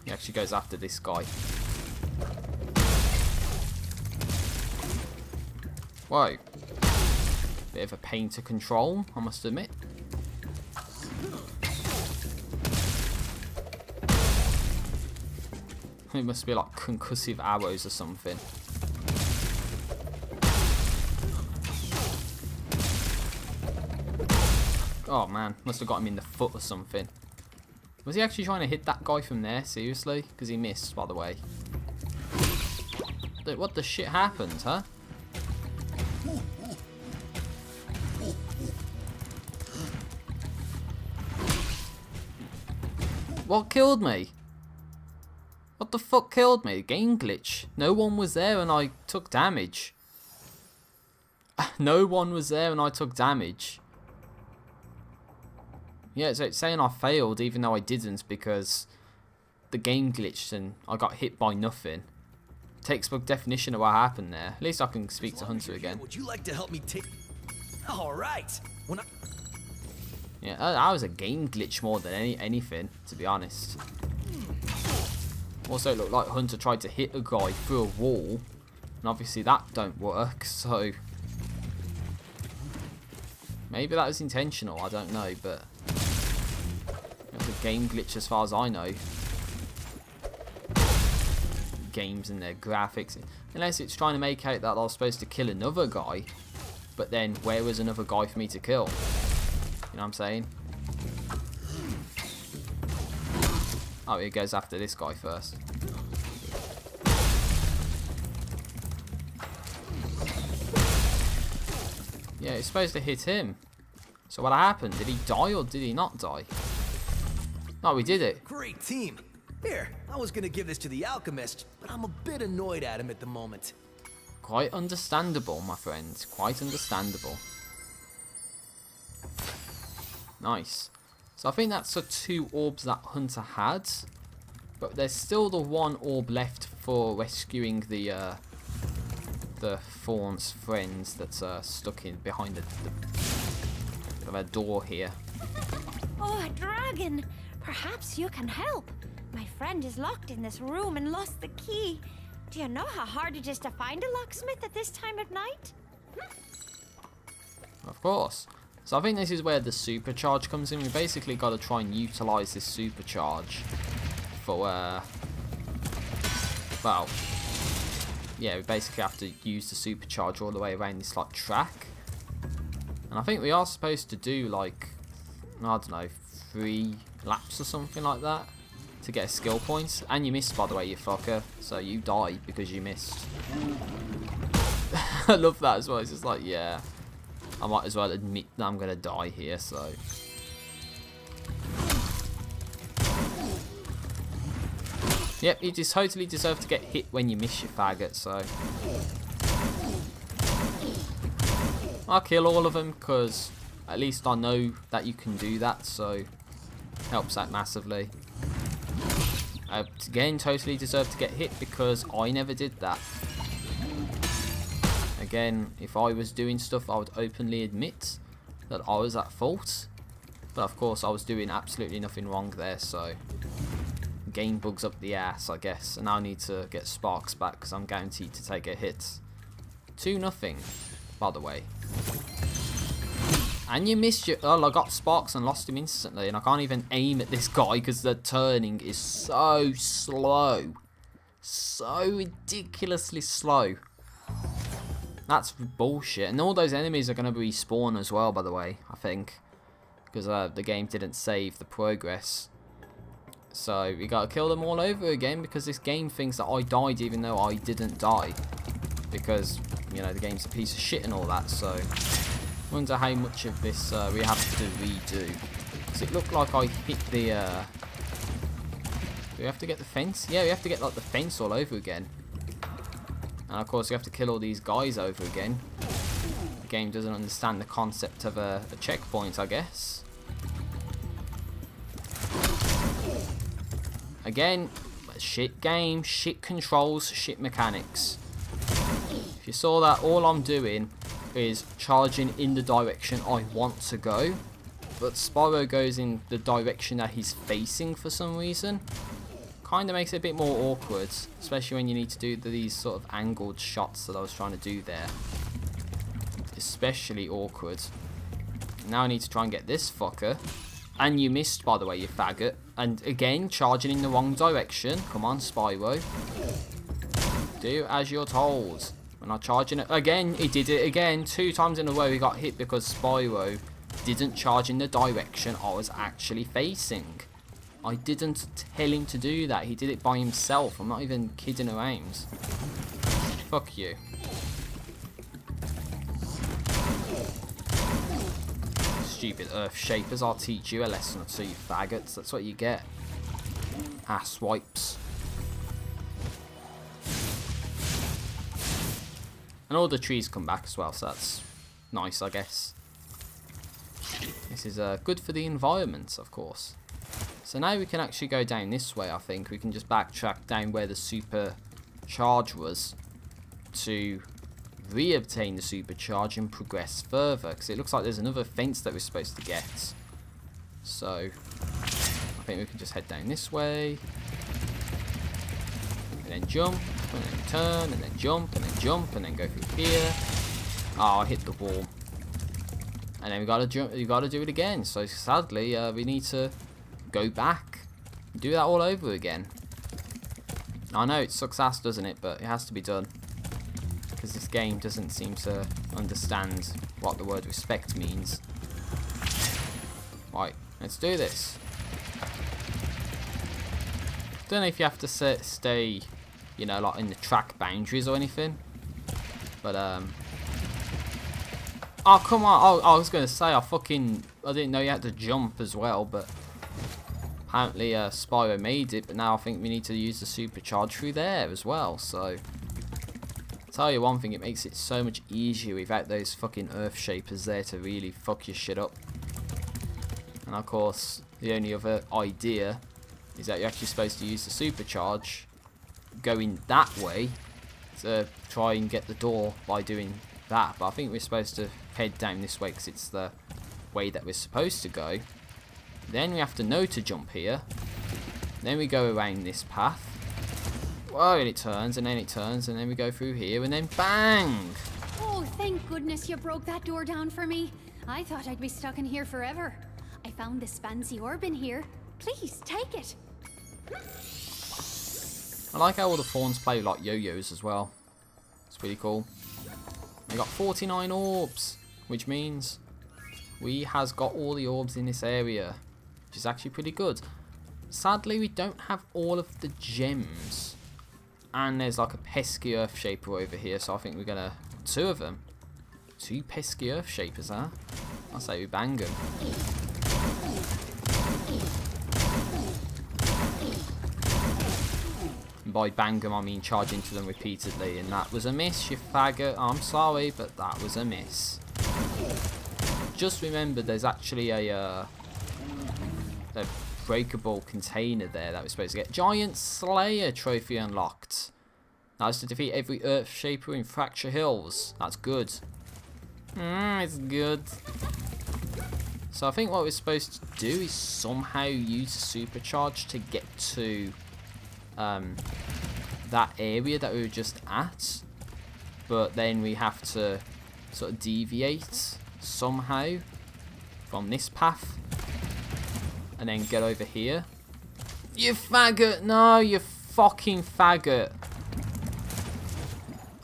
he actually goes after this guy. Whoa, bit of a pain to control, I must admit. It must be like concussive arrows or something. Oh man, must have got him in the foot or something. Was he actually trying to hit that guy from there? Seriously? Because he missed, by the way. What the shit happened, huh? What killed me? What the fuck killed me? Game glitch. No one was there and I took damage. No one was there and I took damage. Yeah, so it's saying I failed even though I didn't because the game glitched and I got hit by nothing. Textbook definition of what happened there. At least I can speak to Hunter again. Would you like to help me take... All right. When I... Yeah, that was a game glitch more than anything, to be honest. Also, it looked like Hunter tried to hit a guy through a wall, and obviously that don't work, so... Maybe that was intentional, I don't know, but... It was a game glitch as far as I know. Games and their graphics. Unless it's trying to make out that I was supposed to kill another guy, but then where was another guy for me to kill? You know what I'm saying? Oh, he goes after this guy first. Yeah, it's supposed to hit him. So what happened? Did he die or did he not die? No, we did it. Great team. Here, I was gonna give this to the alchemist, but I'm a bit annoyed at him at the moment. Quite understandable, my friend. Quite understandable. Nice. So I think that's the 2 orbs that Hunter had. But there's still the 1 orb left for rescuing the Fawn's friends that's stuck in behind the door here. Oh, a dragon! Perhaps you can help. My friend is locked in this room and lost the key. Do you know how hard it is to find a locksmith at this time of night? Of course. So I think this is where the supercharge comes in. We basically got to try and utilize this supercharge for, well, yeah, we basically have to use the supercharge all the way around this, like, track. And I think we are supposed to do, like, I don't know, 3 laps or something like that to get a skill points. And you missed, by the way, you fucker. So you died because you missed. I love that as well. It's just like, yeah, I might as well admit that I'm going to die here, so. Yep, you just totally deserve to get hit when you miss your faggot, so. I'll kill all of them, because at least I know that you can do that, so helps out massively. Again, totally deserve to get hit, because I never did that. Again, if I was doing stuff, I would openly admit that I was at fault. But of course, I was doing absolutely nothing wrong there, so. Game bugs up the ass, I guess. And now I need to get Sparks back because I'm guaranteed to take a hit. 2-0, by the way. And you missed your... Oh, I got Sparks and lost him instantly. And I can't even aim at this guy because the turning is so slow. So ridiculously slow. That's bullshit. And all those enemies are going to respawn as well, by the way, I think. Because the game didn't save the progress. So we gotta kill them all over again because this game thinks that I died even though I didn't die. Because, you know, the game's a piece of shit and all that, so. Wonder how much of this we have to redo. Does it look like I hit the, do we have to get the fence? Yeah, we have to get, like, the fence all over again. And of course we have to kill all these guys over again. The game doesn't understand the concept of a checkpoint, I guess. Again, shit game, shit controls, shit mechanics. If you saw that, all I'm doing is charging in the direction I want to go. But Spyro goes in the direction that he's facing for some reason. Kind of makes it a bit more awkward, especially when you need to do these sort of angled shots that I was trying to do there. Especially awkward. Now I need to try and get this fucker. And you missed, by the way, you faggot. And again, charging in the wrong direction. Come on, Spyro. Do as you're told. When I'm charging it again, he did it again. 2 times in a row he got hit because Spyro didn't charge in the direction I was actually facing. I didn't tell him to do that. He did it by himself. I'm not even kidding around. Fuck you. Stupid earth shapers, I'll teach you a lesson or 2, you faggots. That's what you get. Ass wipes. And all the trees come back as well, so that's nice, I guess. This is good for the environment, of course. So now we can actually go down this way, I think. We can just backtrack down where the supercharge was to re-obtain the supercharge and progress further, because it looks like there's another fence that we're supposed to get. So I think we can just head down this way and then jump and then turn and then jump and then jump and then go through here. Oh, I hit the wall. And then we gotta jump, you gotta do it again. So sadly we need to go back and do that all over again. I know it sucks ass, doesn't it, but it has to be done. Because this game doesn't seem to understand what the word respect means. Right, let's do this. Don't know if you have to stay, you know, like in the track boundaries or anything. But, oh, come on. Oh, I was going to say, I didn't know you had to jump as well, but apparently Spyro made it, but now I think we need to use the supercharge through there as well, so I'll tell you one thing, it makes it so much easier without those fucking earth shapers there to really fuck your shit up. And of course, the only other idea is that you're actually supposed to use the supercharge going that way to try and get the door by doing that, but I think we're supposed to head down this way because it's the way that we're supposed to go. Then we have to know to jump here. Then we go around this path. Whoa, and it turns, and then it turns, and then we go through here, and then bang! Oh, thank goodness you broke that door down for me. I thought I'd be stuck in here forever. I found this fancy orb in here. Please, take it. I like how all the fawns play like yo-yos as well. It's pretty cool. We got 49 orbs, which means we has got all the orbs in this area, which is actually pretty good. Sadly, we don't have all of the gems. And there's like a pesky earth shaper over here, so I think we're gonna... 2 of them. 2 pesky earth shapers, huh? I say we bang them. And by bang them, I mean charge into them repeatedly, and that was a miss, you faggot. I'm sorry, but that was a miss. Just remember, there's actually a breakable container there that we're supposed to get. Giant Slayer trophy unlocked. That was to defeat every Earth Shaper in Fracture Hills. That's good. It's good. So I think what we're supposed to do is somehow use a supercharge to get to that area that we were just at. But then we have to sort of deviate somehow from this path and then get over here. You faggot! No, you fucking faggot!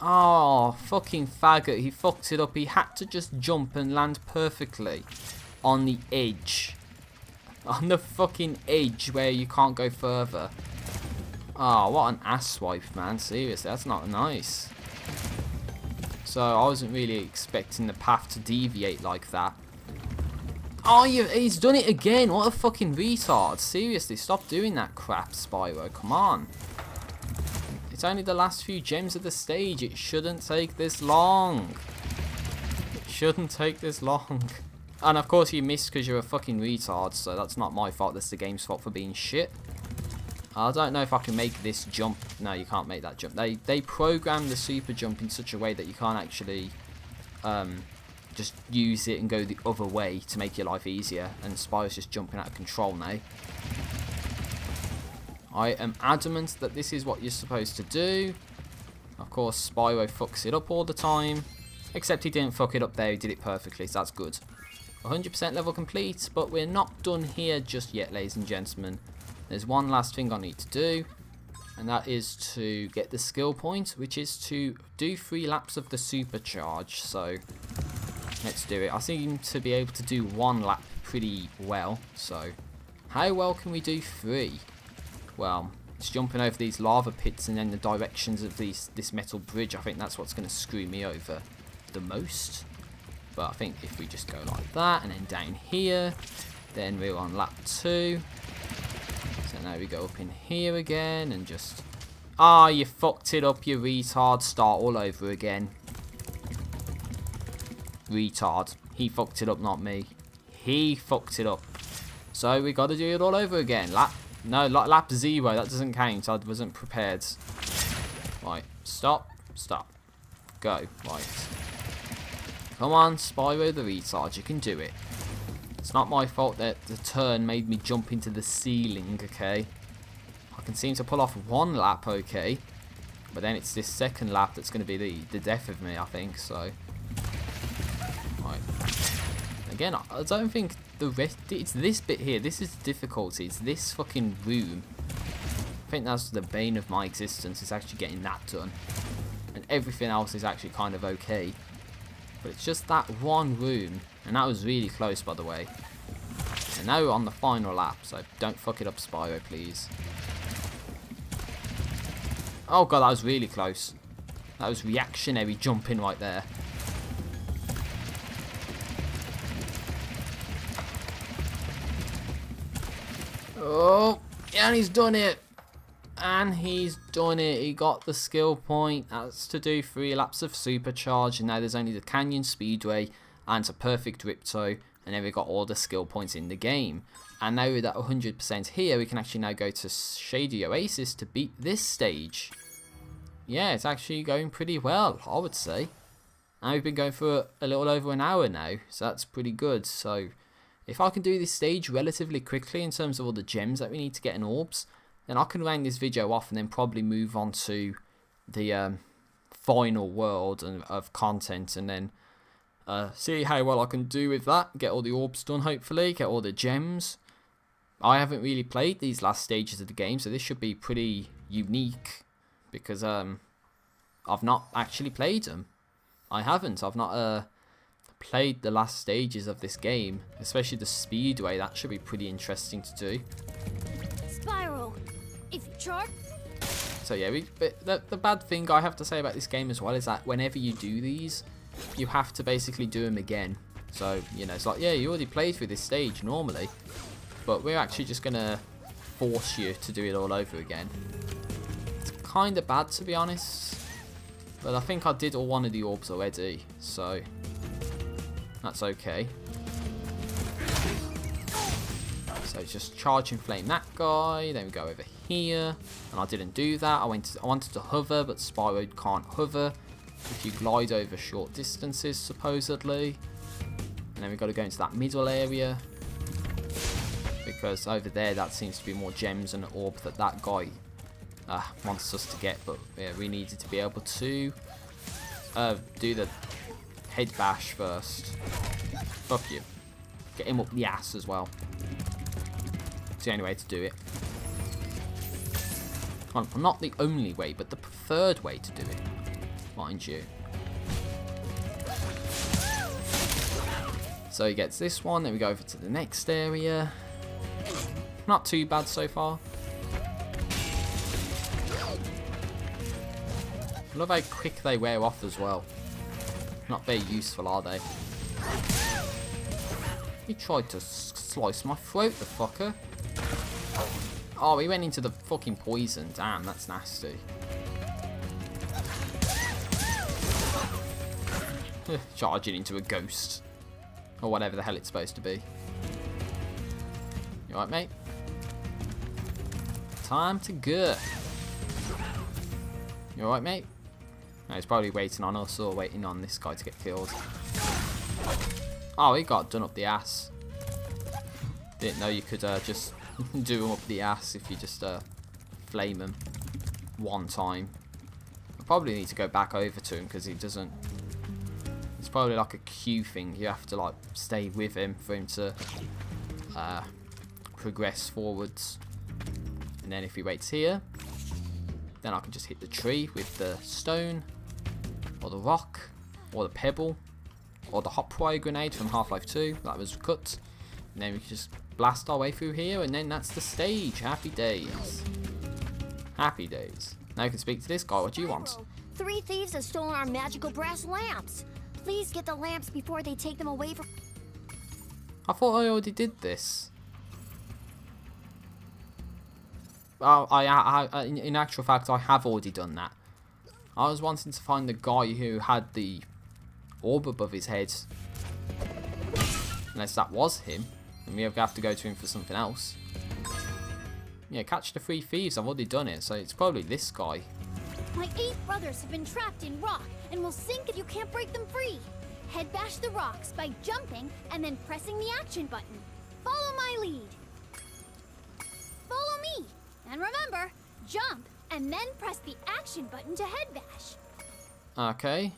Oh, fucking faggot. He fucked it up. He had to just jump and land perfectly on the edge. On the fucking edge where you can't go further. Oh, what an asswipe, man. Seriously, that's not nice. So I wasn't really expecting the path to deviate like that. Oh, he's done it again. What a fucking retard. Seriously, stop doing that crap, Spyro. Come on. It's only the last few gems of the stage. It shouldn't take this long. It shouldn't take this long. And of course you missed because you're a fucking retard, so that's not my fault. That's the game's fault for being shit. I don't know if I can make this jump. No, you can't make that jump. They programmed the super jump in such a way that you can't actually just use it and go the other way to make your life easier. And Spyro's just jumping out of control now. I am adamant that this is what you're supposed to do. Of course, Spyro fucks it up all the time. Except he didn't fuck it up there, he did it perfectly, so that's good. 100% level complete, but we're not done here just yet, ladies and gentlemen. There's one last thing I need to do, and that is to get the skill point, which is to do 3 laps of the supercharge. So, let's do it. I seem to be able to do 1 lap pretty well, so how well can we do 3? Well, it's jumping over these lava pits and then the directions of this metal bridge. I think that's what's going to screw me over the most. But I think if we just go like that and then down here, then we're on lap 2. So now we go up in here again and just... Ah, you fucked it up, you retard. Start all over again. Retard. He fucked it up, not me. He fucked it up. So we got to do it all over again. Lap 0. That doesn't count. I wasn't prepared. Right. Stop. Stop. Go. Right. Come on, Spyro the retard. You can do it. It's not my fault that the turn made me jump into the ceiling, okay? I can seem to pull off 1 lap, okay? But then it's this second lap that's going to be the death of me, I think, so... Right. Again, I don't think the rest... It's this bit here. This is the difficulty. It's this fucking room. I think that's the bane of my existence, is actually getting that done. And everything else is actually kind of okay. But it's just that one room. And that was really close, by the way. And now we're on the final lap, so don't fuck it up, Spyro, please. Oh god, that was really close. That was reactionary jumping right there. Oh, and he's done it. And he's done it. He got the skill point. That's to do 3 laps of supercharge. And now there's only the Canyon Speedway and a perfect Ripto. And then we got all the skill points in the game. And now with that 100% here, we can actually now go to Shady Oasis to beat this stage. Yeah, it's actually going pretty well, I would say. And we've been going for a little over an hour now, so that's pretty good. So if I can do this stage relatively quickly in terms of all the gems that we need to get in orbs, then I can round this video off and then probably move on to the final world of content, and then see how well I can do with that. Get all the orbs done, hopefully, get all the gems. I haven't really played these last stages of the game, so this should be pretty unique, because I've not actually played them. I haven't. I've not played the last stages of this game, especially the Speedway. That should be pretty interesting to do. Spyro, if you charge. So yeah, but the bad thing I have to say about this game as well is that whenever you do these, you have to basically do them again. So, you know, it's like, yeah, you already played through this stage normally, but we're actually just going to force you to do it all over again. It's kind of bad, to be honest, but I think I did all one of the orbs already, so that's okay. So just charge and flame that guy, then we go over here, and I didn't do that. I wanted to hover, but Spyro can't hover if you glide over short distances, supposedly. And then we've got to go into that middle area, because over there that seems to be more gems and orb that guy wants us to get. But yeah, we needed to be able to do the head bash first. Fuck you. Get him up the ass as well. It's the only way to do it. Well, not the only way, but the preferred way to do it, mind you. So he gets this one, then we go over to the next area. Not too bad so far. I love how quick they wear off as well. Not very useful, are they? He tried to slice my throat, the fucker. Oh, he went into the fucking poison. Damn, that's nasty. Charging into a ghost. Or whatever the hell it's supposed to be. You alright, mate? Time to go. You alright, mate? No, he's probably waiting on us or waiting on this guy to get killed. Oh, he got done up the ass. Didn't know you could just do him up the ass if you just flame him one time. I probably need to go back over to him because he doesn't. It's probably like a queue thing. You have to like stay with him for him to progress forwards. And then if he waits here, then I can just hit the tree with the stone, or the rock, or the pebble, or the hot wire grenade from Half-Life 2 that was cut. And then we can just blast our way through here, and then that's the stage. Happy days. Happy days. Now you can speak to this guy. What do you want? 3 thieves have stolen our magical brass lamps. Please get the lamps before they take them away from... I thought I already did this. Well, in actual fact, I have already done that. I was wanting to find the guy who had the orb above his head. Unless that was him. And we have to go to him for something else. Yeah, catch the 3 thieves. I've already done it, so it's probably this guy. My 8 brothers have been trapped in rock and will sink if you can't break them free. Head bash the rocks by jumping and then pressing the action button. Follow my lead. Follow me. And remember, jump and then press the action button to head bash. Okay.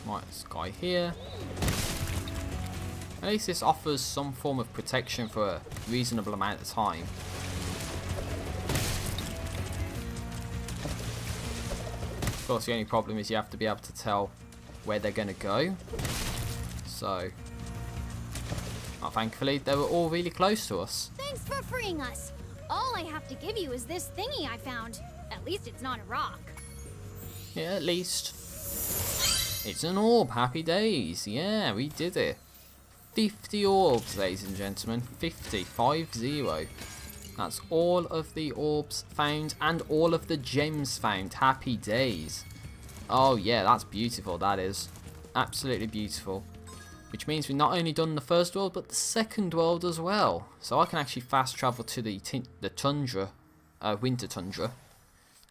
Right, this guy here. At least this offers some form of protection for a reasonable amount of time. Of course, the only problem is you have to be able to tell where they're going to go. So, well, thankfully, they were all really close to us. Thanks for freeing us. All I have to give you is this thingy I found. At least it's not a rock. Yeah, at least. It's an orb. Happy days. Yeah, we did it. 50 orbs, ladies and gentlemen. 50. 50. That's all of the orbs found and all of the gems found. Happy days. Oh, yeah, that's beautiful. That is. Absolutely beautiful. Which means we've not only done the first world, but the second world as well. So I can actually fast travel to the tundra, winter tundra.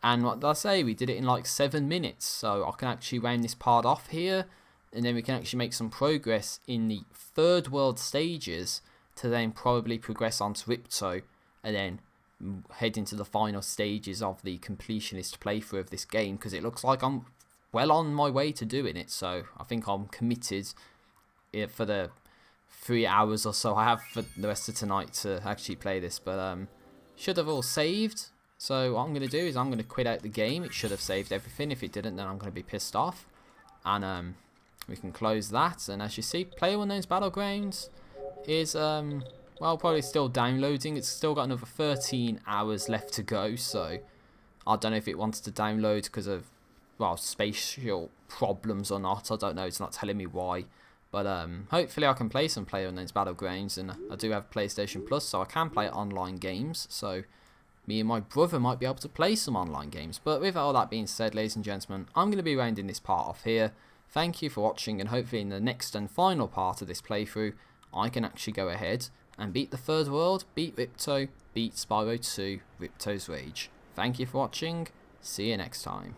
And what did I say? We did it in like 7 minutes. So I can actually round this part off here. And then we can actually make some progress in the third world stages. To then probably progress onto Ripto. And then head into the final stages of the completionist playthrough of this game. Because it looks like I'm well on my way to doing it. So I think I'm committed for the 3 hours or so I have for the rest of tonight to actually play this. But should have all saved. So what I'm going to do is I'm going to quit out the game. It should have saved everything. If it didn't, then I'm going to be pissed off. And we can close that. And as you see, PlayerUnknown's Battlegrounds is, well, probably still downloading. It's still got another 13 hours left to go. So I don't know if it wants to download because of, well, spatial problems or not. I don't know. It's not telling me why. But hopefully I can play some PlayerUnknown's Battlegrounds. And I do have PlayStation Plus, so I can play online games. So me and my brother might be able to play some online games. But with all that being said, ladies and gentlemen, I'm going to be rounding this part off here. Thank you for watching, and hopefully in the next and final part of this playthrough, I can actually go ahead and beat the third world, beat Ripto, beat Spyro 2, Ripto's Rage. Thank you for watching. See you next time.